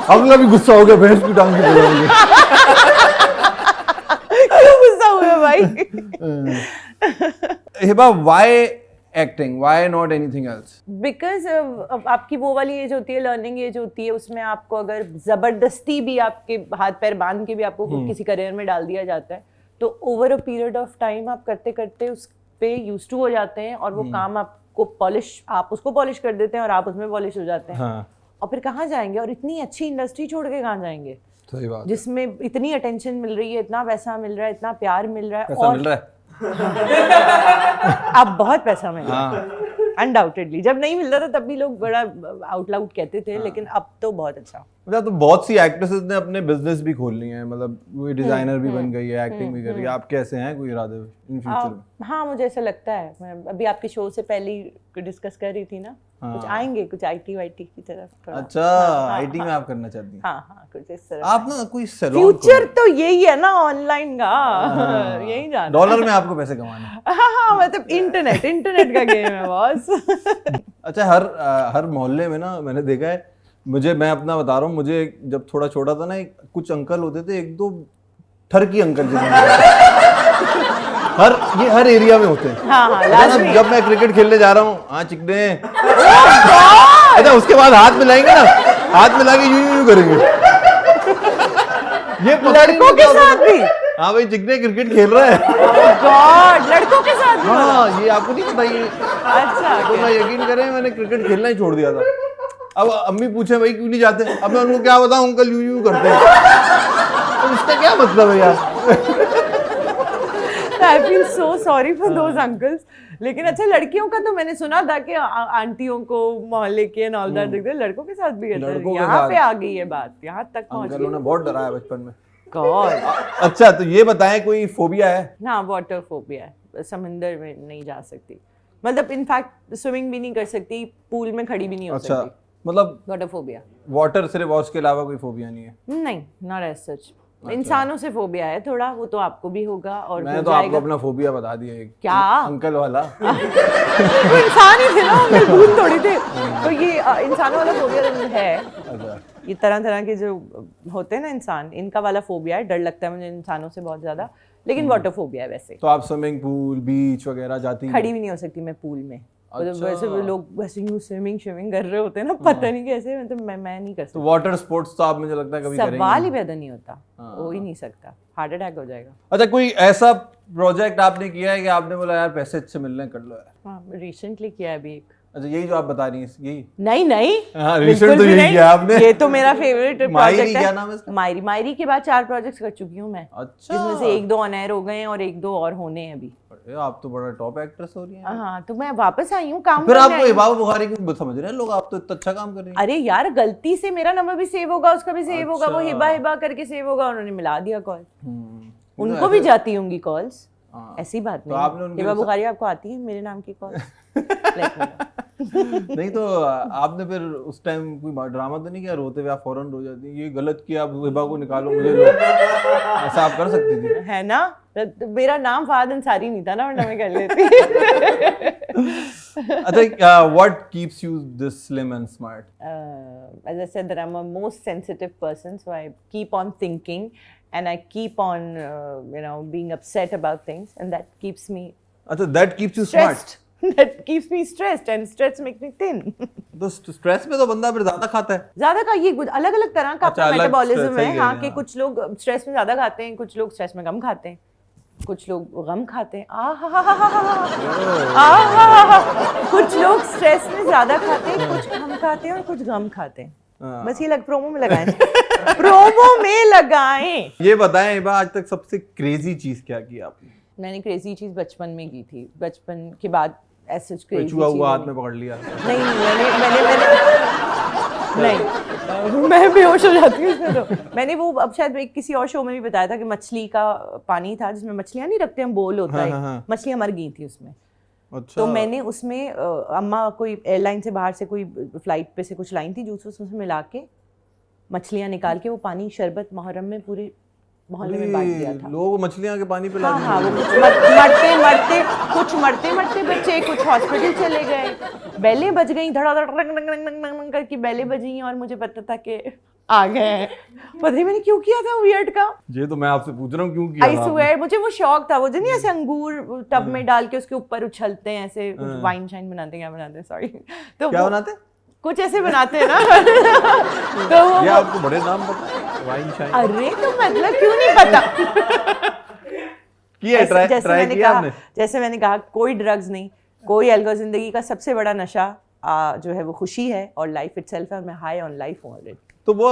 अगला भी गुस्सा हो गया, भैंस की टांग की बोलोगे। क्यों गुस्सा हुआ भाई? Hiba, why acting? Why not anything else? Because आपकी वो वाली एज होती है, लर्निंग एज होती है, उसमें आपको अगर जबरदस्ती भी आपके हाथ पैर बांध के भी आपको किसी करियर में डाल दिया जाता है, तो over a period of time आप करते करते उस पे यूज्ड टू हो जाते हैं, और वो काम आपको को पॉलिश, आप उसको पॉलिश कर देते हैं और आप उसमें पॉलिश हो जाते हैं। हाँ और फिर कहाँ जाएंगे, और इतनी अच्छी इंडस्ट्री छोड़ के कहाँ जाएंगे सही बात, जिसमें इतनी अटेंशन मिल रही है, इतना पैसा मिल रहा है, इतना प्यार मिल रहा है, पैसा और मिल रहा है। अब बहुत पैसा मिल रहा है हाँ अनडाउटेडली। जब नहीं मिलता था तब भी लोग बड़ा आउट लाउड कहते थे, लेकिन अब तो बहुत अच्छा। मतलब तो बहुत सी एक्ट्रेसेस ने अपने बिजनेस भी खोल लिए हैं, मतलब कोई डिजाइनर भी बन गई है, एक्टिंग भी कर रही है। आप कैसे हैं, कोई इरादे इन फ्यूचर में? हाँ मुझे ऐसा लगता है, मैं अभी आपके शो से पहले ही डिस्कस कर रही थी ना, कुछ आएंगे, कुछ आईटी वाईटी की तरफ थोड़ा। अच्छा, आईटी में आप करना चाहती हैं? हाँ कुछ इस तरह। आप ना कोई सैलून, फ्यूचर तो यही है ना ऑनलाइन का, यही जाना। डॉलर में आपको पैसे कमाने हैं। हाँ मतलब इंटरनेट का गेम है बॉस। अच्छा, हर मोहल्ले में ना मैंने देखा है, मैं अपना बता रहा हूँ, मुझे जब थोड़ा छोटा था ना, कुछ अंकल होते थे, एक दो ठरकी अंकल हर एरिया में होते हैं। हाँ लाजमी। जब मैं क्रिकेट खेलने जा रहा हूँ, हाँ चिकने, अच्छा उसके बाद हाथ मिलाएंगे ना, हाथ मिला के यूं करेंगे। ये लड़कों के साथ भी? हाँ भाई, चिकने क्रिकेट खेल रहा है। गॉड, लड़कों के साथ भी? हाँ, ये आपको नहीं पता ये? अच्छा, तो मैं यकीन करें, मैंने क्रिकेट खेलना ही छोड़ दिया था। अब अम्मी पूछे भाई क्यों नहीं जाते, अब मैं उनको क्या बताऊं, अंकल यूं करते हैं। तो इसका क्या मतलब है यार? I feel so sorry for those uncles. लेकिन अच्छा, लड़कियों का तो मैंने सुना था कि आंटियों को मोहल्ले के एंड ऑल दैट देखते, लड़कों के साथ भी करते हैं। यहाँ पे आ गई है बात, यहाँ तक पहुँच गई। अंकलों ने बहुत डराया बचपन में। गॉड। अच्छा, तो ये बताएं, कोई फोबिया है? हाँ, वाटर फोबिया है, समंदर में नहीं जा सकती, मतलब इनफैक्ट स्विमिंग भी नहीं कर सकती, पूल में खड़ी भी नहीं हो सकती। मतलब वाटर फोबिया। वाटर सिर्फ, और उसके अलावा कोई फोबिया नहीं है? नहीं, नॉट एज सच। इंसानों से फोबिया है थोड़ा, वो तो आपको भी होगा। और मैंने तो आपको अपना फोबिया बता दिया है। क्या? अंकल वाला। वो इंसान ही थे ना, अंकल भूत थोड़ी थे। तो ये इंसानों वाला फोबिया है। अच्छा, ये तरह तरह के जो होते हैं ना इंसान, इनका वाला फोबिया है। डर लगता है मुझे इंसानों से बहुत ज्यादा, लेकिन वाटर फोबिया है वैसे। तो आप स्विमिंग पूल, बीच वगैरह जाती हैं? खड़ी भी नहीं हो सकती मैं पूल में। अच्छा। वैसे वो लोग वैसे यूं स्विमिंग कर रहे होते हैं ना, पता नहीं कैसे, मतलब मैं नहीं कर सकती। तो वाटर स्पोर्ट्स तो आप, मुझे लगता है कभी करेंगे? सवाल ही पैदा नहीं होता, हो ही नहीं सकता, हार्ट अटैक हो जाएगा। अच्छा, कोई ऐसा प्रोजेक्ट आपने किया है कि आपने बोला यार पैसे अच्छे मिल रहे हैं, कर लो यार? हाँ, रिसेंटली किया है अभी एक। अच्छा, यही जो आप बता रही हैं, यही? नहीं हाँ, बिल्कुल रिसेंट तो भी यही नहीं। किया आपने। ये तो मेरा फेवरेट प्रोजेक्ट है। क्या नाम है इसका? मायरी के बाद 4 प्रोजेक्ट्स कर चुकी हूँ मैं। अच्छा, जिसमें से 1-2 ऑन एयर हो गए हैं और 1-2 और होने हैं अभी। अरे, आप तो बड़ा टॉप एक्ट्रेस हो रही हैं। हाँ, तो मैं वापस आई हूँ काम फिर करने आपको आई हिबा बुखारी क्यों समझ रहे हैं लोग? आप तो इतना अच्छा काम कर रही हैं। अरे यार, गलती से मेरा नंबर भी सेव होगा, उसका भी सेव होगा, वो हिबा करके सेव होगा, उन्होंने मिला दिया कॉल। उनको भी जाती होंगी कॉल्स, ऐसी बात नहीं। हिबा बुखारी आपको आती है मेरे नाम की कॉल? नहीं तो आपने फिर उस टाइम कोई ड्रामा तो नहीं किया, रोते हुए आप फौरन रो जाती, ये गलत किया, आप हिबा को निकालो, मुझे लो, ऐसा आप कर सकती थी? है ना, मेरा नाम फहद अंसारी नहीं था ना, वरना मैं कर लेती। अच्छा, what keeps you this slim and smart? As I said that I'm a most sensitive person, so I keep on thinking and I keep on being upset about things, and that keeps me अच्छा, that keeps you stressed. smart. That keeps me stressed and stress makes me thin. तो stress में तो बंदा फिर ज्यादा खाता है। ज्यादा का ये अलग अलग तरह का अच्छा, मेटाबॉलिज्म है। हाँ, कि हाँ। कुछ लोग स्ट्रेस में ज्यादा खाते हैं, कुछ लोग स्ट्रेस में कम खाते हैं, कुछ लोग गम खाते हैं। कुछ लोग स्ट्रेस में ज्यादा खाते हैं, कुछ कम खाते हैं और कुछ गम खाते हैं। बस ये प्रोमो में लगाएं। प्रोमो में लगाएं। ये बताएं हिबा, आज तक सबसे क्रेजी चीज क्या की आपने? मैंने क्रेजी चीज बचपन में की थी। बचपन के बाद ऐसे क्रेजी चूहा हुआ हाथ में पकड़ लिया? नहीं, नहीं, मैं बेहोश हो जाती हूँ इसमें। तो मैंने वो अब शायद एक किसी और शो में भी बताया था कि मछली का पानी था जिसमें मछलियाँ नहीं रखते हम, बोल होता है। हाँ। मछलियाँ मर गई थी उसमें। अच्छा। तो मैंने उसमें अम्मा कोई एयरलाइन से बाहर से कोई फ्लाइट पे से कुछ लाई थी, जूस उसमें मिला के मछलियाँ निकाल के वो पानी शरबत मुहर्रम में पूरे मोहल्ले में बांट दिया था। लोग मछलियाँ के पानी पे हाँ, वो कुछ मरते बच्चे, कुछ हॉस्पिटल चले गए, बेलें बज गई, धड़ाधड़ करके बेलें बजी, और मुझे पता था कि आ गए। पता नहीं मैंने क्यों किया था वियर्ड का। ये तो मैं आपसे पूछ रहा हूँ क्यों किया? आई स्वेयर, मुझे वो शौक था। वो जो नहीं ऐसे अंगूर टब में डाल के उसके ऊपर उछलते हैं, ऐसे कुछ वाइन शाइन बनाते हैं, क्या बनाते हैं, सॉरी, तो क्या बनाते हैं? कुछ ऐसे बनाते हैं ना। तो ये आपको बड़े नाम पता है, वाइन शाइन? अरे तो मतलब क्यों नहीं पता? किया, ट्राई किया आपने? जैसे मैंने कहा कोई ड्रग्स नहीं, कोई अल्कोहल जिंदगी का सबसे बड़ा नशा जो है वो खुशी है और लाइफ इटसेल्फ है, और मैं हाई ऑन लाइफ हूँ ऑलरेडी। तो वो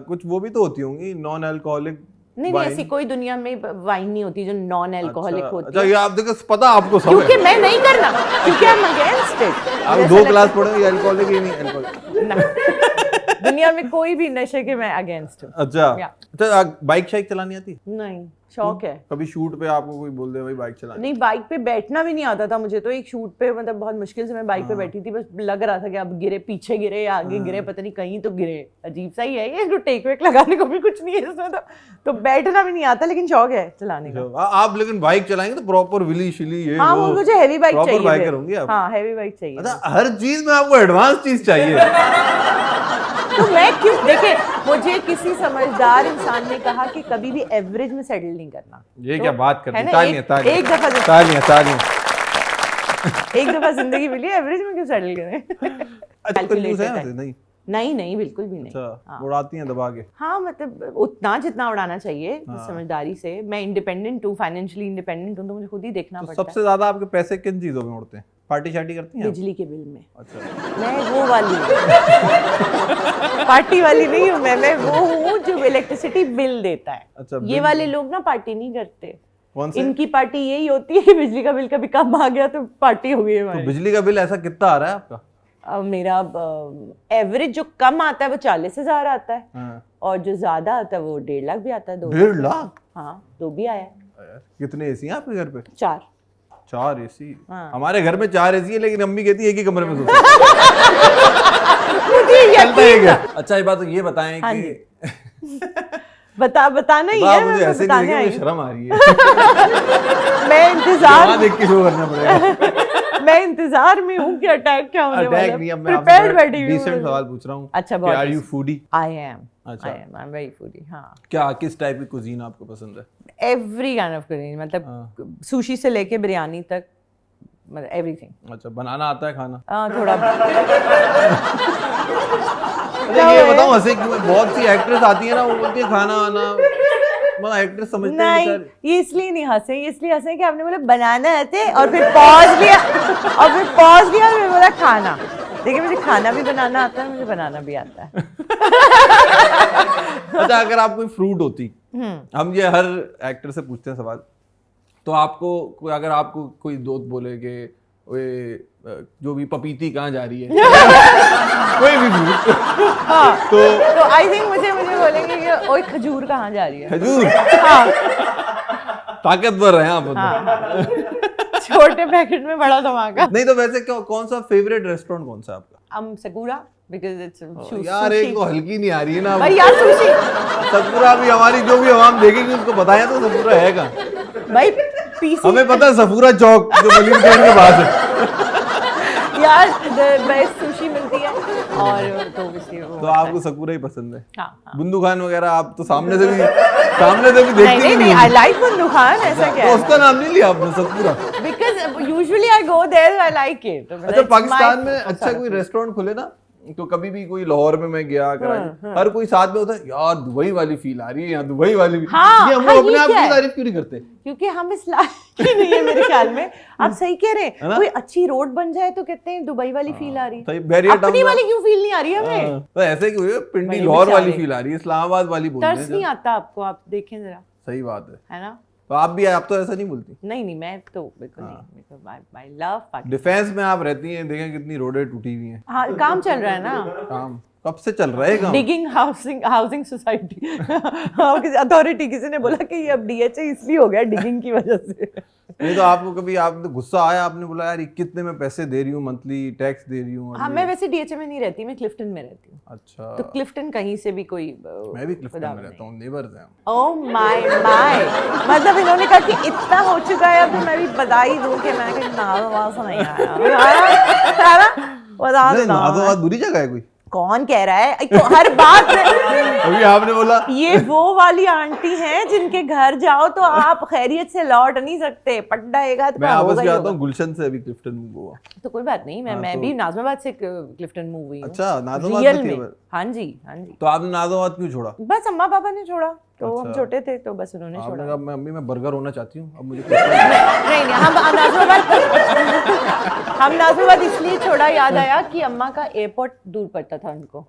कुछ वो भी तो होती होंगी नॉन अल्कोहलिक? नहीं ऐसी कोई दुनिया में वाइन नहीं होती जो नॉन अल्कोहलिक होती अच्छा, है। ये आप देखो पता आपको सब क्योंकि है। मैं नहीं करना, क्योंकि आई एम अगेंस्ट इट। आप 2 क्लास पढ़े अल्कोहलिक ही नहीं अल्कोहलिक। दुनिया में कोई भी नशे के मैं अगेंस्ट हूँ। अच्छा, बाइक शाइक चलानी आती? नहीं, शौक है। कभी शूट पे आपको कोई बोल दे भाई बाइक चलानी? नहीं, बाइक पे बैठना भी नहीं आता था मुझे तो। एक शूट पे मतलब बहुत मुश्किल से मैं बाइक पे बैठी थी, बस लग रहा था कि अब गिरे, पीछे गिरे या आगे गिरे, पता नहीं कहीं तो गिरे। अजीब सा ही है ये, तो टेक वेक लगाने को भी कुछ नहीं है इसमें तो बैठना भी नहीं आता, लेकिन शौक है चलाने का। आप लेकिन बाइक चलाएंगे तो प्रॉपर विली शिली ये हाँ, वो मुझे हैवी बाइक चाहिए। प्रॉपर बाइकर होंगी आप? हाँ, हैवी बाइक चाहिए। अच्छा, हर चीज में आपको एडवांस चीज चाहिए। तो मैं क्यों, देखे मुझे किसी समझदार इंसान ने कहा कि कभी भी एवरेज में सेटल नहीं करना। ये क्या बात करती है ना, तालियां तालियां एक दफा तालियां एक दफा जिंदगी मिली, एवरेज में क्यों सेटल करें। अच्छा, कंजूस है वैसे? नहीं बिल्कुल भी नहीं। अच्छा, उड़ाती हैं दबा के? हाँ, मतलब उतना जितना उड़ाना चाहिए समझदारी से। मैं इंडिपेंडेंट हूँ, फाइनेंशियली इंडिपेंडेंट हूँ, तो मुझे खुद ही देखना पड़ता है। सबसे ज्यादा आपके पैसे किन चीजों में उड़ते हैं? पार्टी शार्टी करती हैं? बिजली के बिल में। अच्छा, मैं वो वाली पार्टी वाली नहीं हूँ मैं वो हूँ जो इलेक्ट्रिसिटी बिल देता है। अच्छा, ये वाले लोग ना पार्टी नहीं करते। कौन से? इनकी पार्टी यही होती है कि बिजली का बिल कभी कम आ गया तो पार्टी हो गई हमारी। तो बिजली का बिल ऐसा कितना आ रहा है आपका? मेरा एवरेज जो कम आता है वो 40,000 आता है। हाँ। और जो ज्यादा आता है वो 1.5 लाख भी आता है। 1.5 लाख? हाँ, 2 भी आया। कितने एसी हैं आपके घर पे? 4 एसी? हाँ। हमारे घर में 4 एसी है, लेकिन अम्मी कहती है एक ही कमरे में सोते मुझे यकीन था। अच्छा, ये बात तो ये बताएं हाँ कि बताना ही है, मुझे ऐसे नहीं बताने मुझे आई। शर्म आ रही है। मैं इंतजार वहाँ देख के शो करना पड़ेगा। मैं इंतजार में हूँ कि अटैक क्या होने वाला है। अटैक नहीं, अब मैं प्रिपेयर्ड बैठी आपसे हूँ। डिसेंट सवाल पूछ रहा हूँ। अच्छा, बहुत are you foodie? I am अच्छा। I am very foodie. हाँ, क्या किस टाइप की कुजीन आपको पसंद है? एवरी काइंड ऑफ कुजीन, मतलब सुशी से लेके बिरयानी तक, मतलब एवरीथिंग। अच्छा, बनाना आता है खाना? थोड़ा ये बताओ हंसे क्यों? बहुत सी एक्ट्रेस आती है ना, वो बोलती है खाना आना, मतलब एक्ट्रेस समझते हैं नहीं, बेचारे। ये इसलिए नहीं हंसे, इसलिए हंसे कि आपने बोला बनाना आते और फिर पॉज लिया और फिर बोला खाना। देखिए, मुझे खाना भी बनाना आता है, मुझे बनाना भी आता है। अच्छा, अगर आप कोई फ्रूट होती, हम ये हर एक्टर से पूछते हैं सवाल, तो आपको अगर आपको कोई दोस्त बोले कि जो भी पपीती कहाँ जा रही है कोई भी फ्रूट, हाँ, तो आई थिंक मुझे बोलेंगे कि ओए खजूर कहाँ जा रही है। खजूर? हाँ, ताकतवर है आप। हाँ। छोटे पैकेट में बड़ा धमाका। नहीं तो वैसे कौन सा फेवरेट रेस्टोरेंट कौन सा आपका? सकूरा, बिकॉज़ इट्स यार एक तो हल्की नहीं आ रही है ना भाई यार, सुशी। सफूरा भी हमारी जो भी हम देखेंगे उसको बताया तो सफूरा है कहाँ? भाई पीसी हमें पता है सफूरा चौक जो मलिक कैंट के पास है। यार बेस्ट सुशी मिलती है, और तो वो तो आपको सकुरा ही पसंद है? हाँ। बुंदू खान वगैरह आप तो सामने से भी देखते ही नहीं, आई लाइक बुंदू खान, ऐसा क्या तो है? उसका नाम नहीं लिया आपने Sakura? Because usually I go there, I like it. अच्छा, पाकिस्तान में अच्छा कोई रेस्टोरेंट खुले ना, तो कभी भी कोई लाहौर में मैं गया कराची, हर कोई साथ में होता है, यार दुबई वाली फील आ रही है, यहाँ दुबई वाली ये हम लोग अपने आप की तारीफ क्यों नहीं करते? क्योंकि हम इस लायक ही नहीं है मेरे ख्याल में। आप सही कह रहे हैं, कोई अच्छी रोड बन जाए तो कहते हैं दुबई वाली फील आ रही है, अपनी वाली क्यों फील नहीं आ रही है हमें? तो ऐसे क्यों है, पिंडी लाहौर वाली फील आ रही है, इस्लामाबाद वाली बोल रहे तरस नहीं आता आपको, आप देखें जरा। सही बात है ना? तो आप तो ऐसा नहीं बोलती? नहीं, मैं तो बिल्कुल नहीं, आई लव पाकिस्तान। डिफेंस में आप रहती हैं, देखें कितनी रोडें टूटी हुई हैं। हाँ, काम चल रहा है ना। काम कब से चल रहा है काम? डिगिंग हाउसिंग सोसाइटी अथॉरिटी, किसी ने बोला कि ये अब डीएचए इसलिए हो गया डिगिंग की वजह से। नहीं तो आपको कभी आपने गुस्सा आया, आपने बोला यार कितने में पैसे दे रही हूँ, मंथली टैक्स दे रही हूँ? हाँ, मैं वैसे डीएचए में नहीं रहती, मैं क्लिफ्टन में रहती हूँ। अच्छा, तो क्लिफ्टन कहीं से भी कोई मैं भी क्लिफ्टन में रहता हूँ, नेबर्स हैं। ओह माय मतलब इन्होंने कहा कि इतना हो चुका है, अब मैं भी बधाई दूं कि मैं कहीं नाज़ नहीं आया। नाज़ाबाद बुरी जगह है कोई? कौन कह रहा है? तो हर बात में अभी आपने बोला ये वो वाली आंटी हैं जिनके घर जाओ तो आप खैरियत से लौट नहीं सकते, पट्टा एक आध मैं आपस में आता हूँ गुलशन से, अभी क्लिफ्टन मूव हुआ तो कोई बात नहीं, मैं भी नाज़िमाबाद से क्लिफ्टन मूव हुई हूँ। अच्छा, नाज़िमाबाद रियल में? हाँ जी। तो आपने नाज़िमाबाद क्यों छोड़ा? बस अम्मा पापा ने छोड़ा तो हम छोटे थे तो बस उन्होंने छोड़ा। आपने कहा मम्मी मैं बर्गर होना चाहती हूँ, अब मुझे नहीं हम नाज़िमाबाद इसलिए छोड़ा, याद आया कि अम्मा का एयरपोर्ट दूर पड़ता था उनको,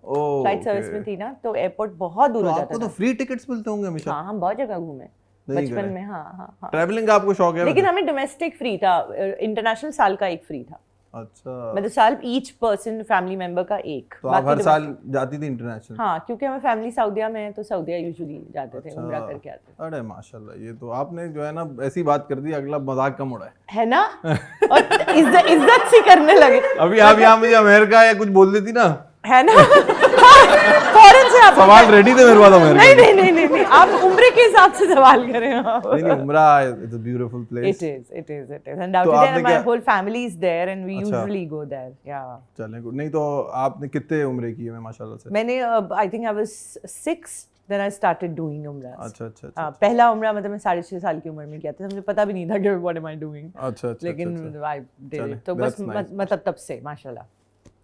फ्लाइट सर्विस में थी ना, तो एयरपोर्ट बहुत दूर हो जाता आपको था। तो फ्री टिकट्स मिलते होंगे हमेशा। हाँ, हम बहुत जगह घूमे बचपन में। हाँ। ट्रैवलिंग का आपको शौक है? लेकिन हमें डोमेस्टिक फ्री था, इंटरनेशनल साल का एक फ्री था। अच्छा, मतलब साल ईच पर्सन फैमिली मेंबर का एक। तो आप हर साल जाती थी इंटरनेशनल? हाँ, क्योंकि हमें फैमिली सऊदीया में है तो सऊदीया यूजुअली जाते थे, उम्रा करके आते थे। अरे माशाल्लाह, ये तो आपने जो है ना ऐसी बात कर दी, अगला मजाक कम उड़ा है ना। और इज्जत सी करने लगे। अभी आप यहाँ मुझे अमेरिका या कुछ बोल देती ना, है ना। फौरन से आप सवाल रेडी थे मेरे पास अमेरिका। नहीं, आप उम्र के हिसाब से सवाल करें। नहीं, उम्रा it's a beautiful place. It is. Undoubtedly, my whole family is there and we usually go there. Yeah. चलें, नहीं तो आपने कितने उम्रे किए हैं माशाल्लाह से? मैंने I think I was 6 then I started doing umrahs. अच्छा। पहला उम्रा मतलब मैं 6.5 साल की उम्र में किया था, मुझे पता भी नहीं था कि what am I doing. अच्छा। लेकिन I did it. तो बस मतलब तब से माशाल्लाह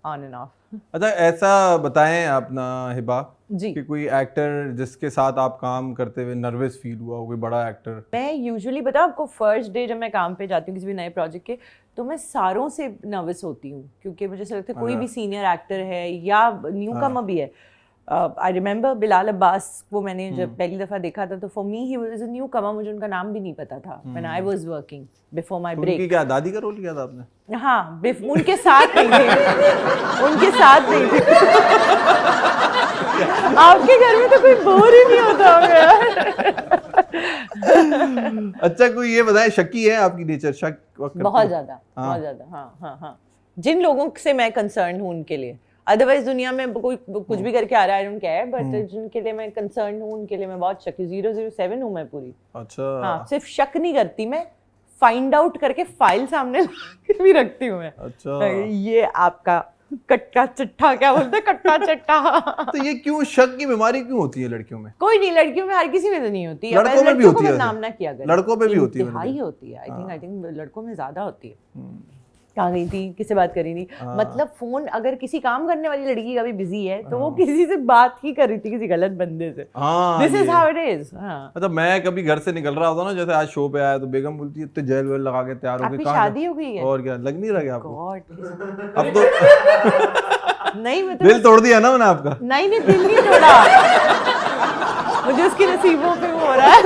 on and off. अच्छा, ऐसा बताएं आप ना हिबा जी कि कोई एक्टर जिसके साथ आप काम करते हुए नर्वस फील हुआ हो, कोई बड़ा एक्टर? मैं यूजुअली बताऊँ आपको, फर्स्ट डे जब मैं काम पे जाती हूँ किसी भी नए प्रोजेक्ट के, तो मैं सारों से नर्वस होती हूँ, क्योंकि मुझे ऐसा लगता है कोई भी सीनियर एक्टर है या न्यू कमर भी है। आई रिमेंबर बिलाल अब्बास को मैंने जब पहली दफ़ा देखा था, तो for me he was a newcomer, मुझे उनका नाम भी नहीं पता था when I was working before my break. उनकी क्या दादी का रोल किया था आपने? हाँ, उनके साथ नहीं थे। आपके घर में तो कोई बोर ही नहीं होता होगा यार। अच्छा, कोई ये बताएं, शकी है आपकी नेचर? शक बहुत ज्यादा। हाँ। जिन लोगों से मैं कंसर्न हूँ उनके लिए, अदरवाइज दुनिया में कोई कुछ भी करके आ रहा है, आई डोंट केयर, बट जिनके लिए मैं कंसर्न हूँ उनके लिए मैं बहुत शकी। 007 हूँ मैं पूरी। अच्छा। हाँ, सिर्फ शक नहीं करती मैं, फाइंड आउट करके फाइल सामने भी रखती हूँ मैं। अच्छा, ये आपका कट्टा चिट्ठा, क्या बोलते हैं, कट्टा चिट्ठा। तो ये क्यों, शक की बीमारी क्यों होती है लड़कियों में? कोई नहीं, लड़कियों में हर किसी में तो नहीं होती, लड़कों में भी होती है। नाम ना किया, लड़कों में भी होती है, इंतहाई होती है। आई थिंक लड़कों में ज्यादा होती है। कहाँ गई थी, किससे बात कर रही थी, मतलब फोन अगर किसी काम करने वाली लड़की का भी बिजी है तो वो किसी से बात ही कर रही थी, किसी गलत बंदे से। This is how it is. अच्छा, मैं कभी घर से निकल रहा होता ना, जैसे आज शो पे आया, तो बेगम बोलती है तो जेल वेल लगा के तैयार हो गई, कहाँ शादी हो गई है? और क्या, लग नहीं रहा क्या आपको? अब तो नहीं, मतलब दिल तोड़ दिया ना मैंने आपका? नहीं, दिल नहीं तोड़ा, मुझे उसकी नसीबों पे वो हो रहा है।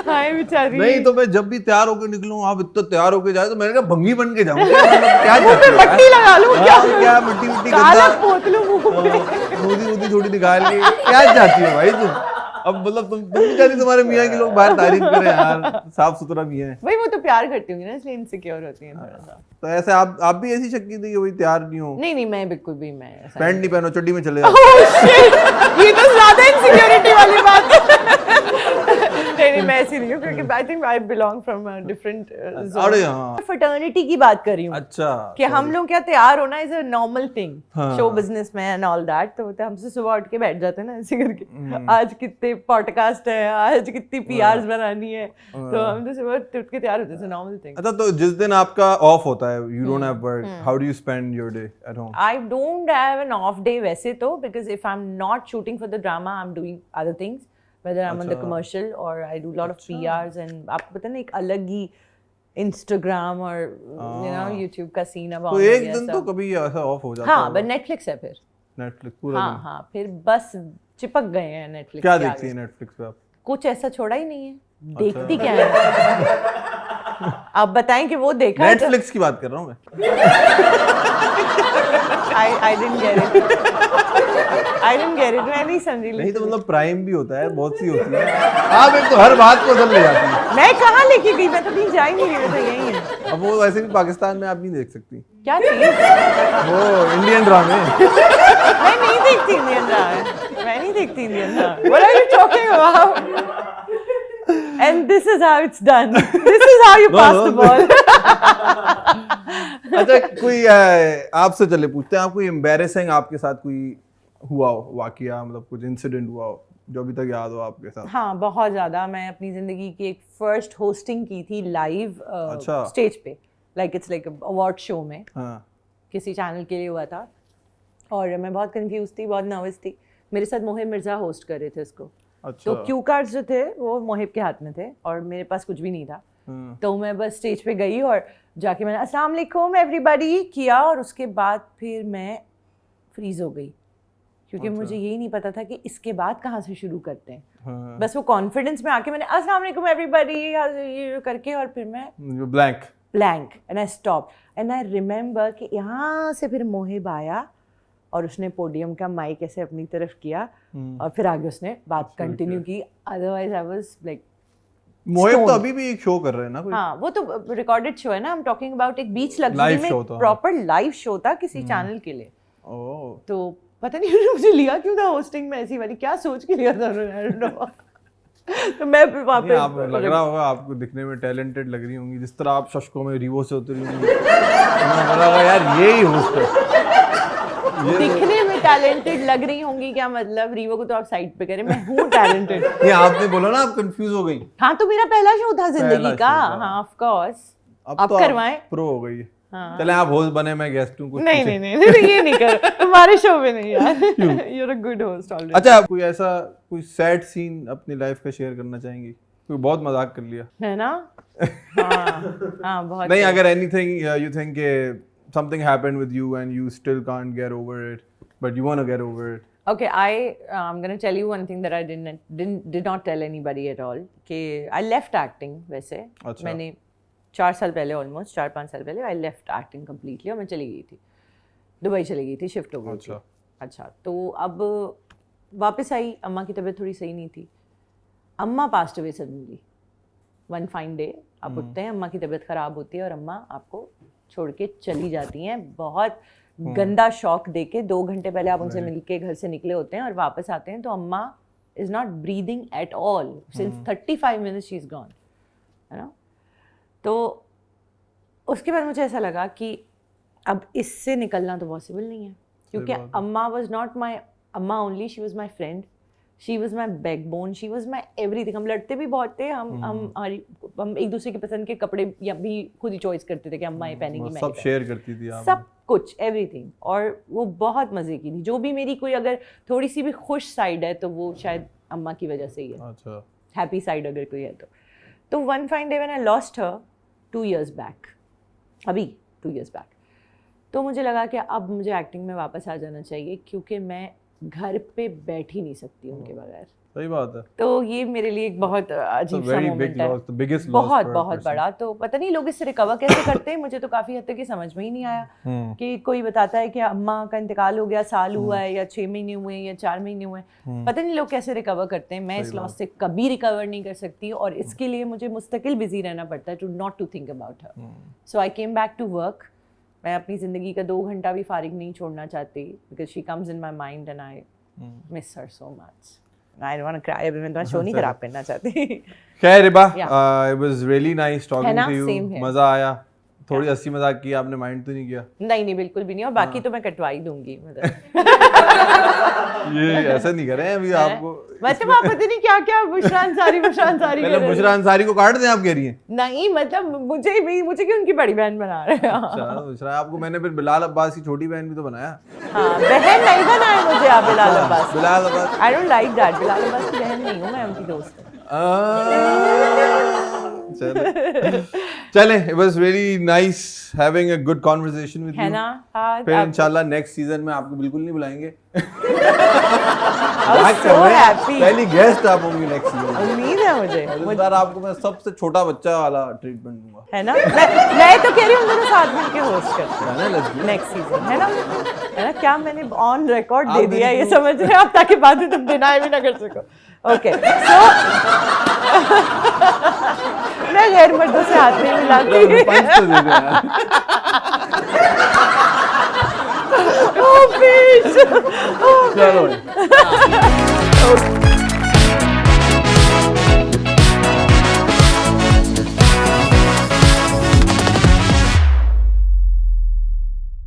हाय बेचारी। नहीं तो मैं जब भी तैयार होकर निकलूं, आप इतना तैयार होकर जाए, तो मैंने कहा भंगी बन के जाऊं क्या मट्टी लगा लूं, क्या मट्टी काला पोत लूं मुंह पे, मूदी थोड़ी निकाल के, क्या चाहती हो भाई तुम? अब मतलब तुम भी चाहती तुम्हारे मियाँ के लोग बाहर तारीफ करें यार, साफ सुथरा मियाँ है भाई, वो तो प्यार करती होंगी ना, इसलिए इनसिक्योर होती है थोड़ा सा। तो ऐसे आप भी ऐसी शक्की थी कि वही तैयार नहीं हो? नहीं, मैं बिल्कुल भी, मैं पैंट नहीं पहनो, चड्डी में चले जाओ। ये तो ज्यादा इनसिक्योरिटी वाली बात है। नहीं, मैं ऐसी नहीं हूँ, क्योंकि I think I belong from a different zone. Fraternity की बात कर रही हूँ। अच्छा, कि हम लोग क्या तैयार होना is a normal thing, show business में एंड ऑल दैट, तो हमसे सुबह उठ के बैठ जाते हैं ना ऐसे करके, आज कितने पॉडकास्ट है, आज कितनी पीआरस बनानी है, तो हम तो सुबह उठ के तैयार होते हैं, नॉर्मल थिंग। अच्छा, तो जिस दिन आपका ऑफ होता है, you don't have work, how do you spend your day at home? I don't have an of day वैसे तो, because if I am not shooting for the drama, I am doing other things, whether I'm on the commercial or I do a lot of PRs, and आपको पता है ना, एक अलग ही Instagram और YouTube का सीन अब तो एक दिन तो कभी ऐसा ऑफ हो जाता है। हाँ, बट Netflix है फिर। Netflix पूरा दिन? हाँ, फिर बस चिपक गए हैं Netflix। क्या देखती है Netflix पे आप? कुछ ऐसा छोड़ा ही नहीं है, देखती क्या है? आप बताएं कि वो देखा है। Netflix की बात कर रहा हूँ मैं। I didn't get it. मैं नहीं समझी। नहीं तो मतलब प्राइम भी होता है, बहुत सी होती है, आप एक तो हर बात को उधर ले जाती है। मैं कहाँ लेके गई, मैं तो कहीं जा ही नहीं रही, मैं तो यही है। अब वो वैसे भी पाकिस्तान में आप नहीं देख सकती। क्या चीज? वो इंडियन ड्रामे। मैं नहीं देखती इंडियन ड्रामे, मैं नहीं देखती इंडियन ड्रामे। What are you talking about? And this is how it's done. This is how you pass the ball. अच्छा, कोई आपसे चले पूछते हैं, आप कोई एम्बैरेसिंग आपके साथ कोई हुआ हो वाकया, मतलब कुछ इंसिडेंट हुआ हो जो अभी तक याद हो आपके साथ? हाँ, बहुत ज़्यादा। मैं अपनी ज़िंदगी की एक फर्स्ट होस्टिंग की थी लाइव स्टेज पे, like it's like award show में। हाँ। किसी चैनल के लिए हुआ था और मैं बहुत कंफ्यूज थी, बहुत नर्वस थी। मेरे साथ मोहित मिर्ज़ा होस्ट कर रहे थे उसको। अच्छा। तो क्यू कार्ड्स जो थे वो मोहिब के हाथ में थे और मेरे पास कुछ भी नहीं था। तो मैं बस स्टेज पे गई और जाके मैंने अस्सलाम वालेकुम एवरीबॉडी किया और उसके बाद फिर मैं फ्रीज हो गई क्योंकि अच्छा। मुझे यही नहीं पता था कि इसके बाद कहाँ से शुरू करते हैं। हाँ। बस वो कॉन्फिडेंस में आके मैंने अस्सलाम वालेकुम एवरीबॉडी ये करके और फिर मैं blank and I stop and I remember कि यहाँ से फिर मोहिब आया और उसने पोडियम का माइक ऐसे अपनी तरफ किया और फिर आगे उसने बात कंटिन्यू की। Otherwise I was like Mohib तो अभी भी एक शो कर रहे हैं ना कोई? हाँ वो तो रिकॉर्डेड शो है ना, आई एम टॉकिंग अबाउट एक बीच Live लग्जरी show में था। प्रॉपर लाइव शो था किसी चैनल के लिए। ओह तो पता नहीं उन्होंने मुझे लिया क्यों था होस्टिंग में, ऐसी वाली क्या सोच के लिया था उन्होंने, I don't know। तो मैं वहाँ नहीं, पे आप लग रहा होगा आपको दिखने में टैलेंटेड लग रही होंगी, जिस तरह आप शशकों में रीवो से उतरी होंगी। मुझे लगा यार यही होस्ट है। दिखने में टैलेंटेड लग रही होंगी क्या मतलब? रीवो को तो आप साइड पे करें, मैं हूँ टैलेंटेड। नहीं आपने बोला ना आप कंफ्यूज हो गई। हाँ तो मेरा पहला शो था जिंदगी पहला का। show था। हाँ ऑफ कोर्स। अब आप तो करवाएं। प्रो हो गई है। हाँ। चले आप होस्ट बने, मैं गेस्ट हूँ कुछ नहीं पूछे। नहीं नहीं नहीं, ये नहीं करो तुम्हारे शो में नहीं यार। You are a good host already. अच्छा कोई ऐसा कोई सैड सीन अपनी लाइफ का शेयर करना चाहेंगी? कोई बहुत मजाक कर लिया है ना? हाँ हाँ बहुत। नहीं, अगर anything you think something happened with you and you still can't get over it but you want to get over it. Okay, I'm going to tell you one thing that I did not tell anybody at all. कि I left acting वैसे। अच्छा। मैंने 4 साल पहले almost 4-5 साल पहले I left acting completely और मैं चली गई थी दुबई, चली गई थी, शिफ्ट हो गई थी। अच्छा तो अब वापस आई, अम्मा की तबीयत थोड़ी सही नहीं थी, अम्मा passed away suddenly one fine day. आप उठते हैं, अम्मा की तबीयत ख़राब होती है और अम्मा आपको छोड़ के चली जाती हैं। बहुत गंदा शॉक देके 2 घंटे पहले आप उनसे मिलके घर से निकले होते हैं और वापस आते हैं तो अम्मा is not breathing at all since 35 minutes she is gone, है ना? तो उसके बाद मुझे ऐसा लगा कि अब इससे निकलना तो पॉसिबल नहीं है क्योंकि अम्मा वॉज नॉट माई अम्मा only, she was my friend, she was my backbone, she was my everything. हम लड़ते भी बहुत थे, हम एक दूसरे की पसंद के कपड़े या भी खुद ही चॉइस करते थे कि अम्मा ये पहनेंगी, मैं सब शेयर करती थी आप? सब कुछ, एवरीथिंग। और वो बहुत मज़े की थी। जो भी मेरी कोई अगर थोड़ी सी भी खुश साइड है तो वो शायद अम्मा की वजह से ही है। अच्छा। हैप्पी साइड अगर कोई है तो one fine day when I lost her 2 years back, अभी 2 years बैक, तो मुझे लगा कि अब मुझे एक्टिंग में वापस आ जाना चाहिए क्योंकि मैं घर पे बैठ ही नहीं सकती उनके बगैर। सही बात है। तो ये मेरे लिए एक बहुत अजीब सा मोमेंट है, बहुत बड़ा। तो पता नहीं लोग इससे रिकवर कैसे करते हैं, मुझे तो काफ़ी हद तक ये समझ में ही नहीं आया कि कोई बताता है कि अम्मा का इंतकाल हो गया, साल हुआ है या 6 महीने हुए या 4 महीने हुए, पता नहीं लोग कैसे रिकवर करते हैं। मैं इस लॉस से कभी रिकवर नहीं कर सकती और इसके लिए मुझे मुस्तकिल बिजी रहना पड़ता है to not to think about her. So I came back to work. मैं अपनी ज़िंदगी का 2 घंटा भी फारिग नहीं छोड़ना चाहती because she comes in my mind and I miss her so much. I don't want to cry, अभी मैं तुम्हारा शो नहीं खराब करना चाहती। खैर Riba, it was really nice talking to you, Same here. मज़ा आया। थोड़ी हंसी मजाक की, आपने माइंड तो नहीं किया? नहीं बिल्कुल भी नहीं, और बाकी तो मैं कटवा ही दूंगी मतलब। ये ऐसा नहीं करें अभी आपको, मतलब आप पता नहीं क्या क्या बुशरा अंसारी पहले बुशरा अंसारी को काट दें आप कह रही हैं? नहीं मतलब मुझे क्यों उनकी बड़ी बहन बना रहे हैं? अच्छा बुशरा, आपको मैंने फिर बिलाल अब्बास की छोटी बहन भी तो बनाया। हाँ बहन नहीं बनाया मुझे आप Bilal Abbas. Bilal Abbas I don't like that, Bilal Abbas की बहन नहीं हूँ मैं, उनकी दोस्त हूँ। चले, it was really nice having a good conversation with you, है ना? हाँ, फिर इंशाल्लाह नेक्स्ट सीजन में आपको बिल्कुल नहीं बुलाएंगे। so happy। पहली गेस्ट आप होंगी नेक्स्ट सीजन में। उम्मीद है मुझे इस बार आपको मैं सबसे छोटा बच्चा वाला ट्रीटमेंट दूंगा, है ना? मैं तो कह रही हूँ हम दोनों साथ मिलके होस्ट करते है ना? let's do it। Next season, है ना? क्या मैंने ऑन रिकॉर्ड दे दिया ये समझ रहे हैं आप, ताकि बाद में तुम डिनाई भी ना कर सको। ओके सो मैं गैर मर्दों से हाथ नहीं मिलाती। पंच तो दे दो यार। Oh, fish! चलो।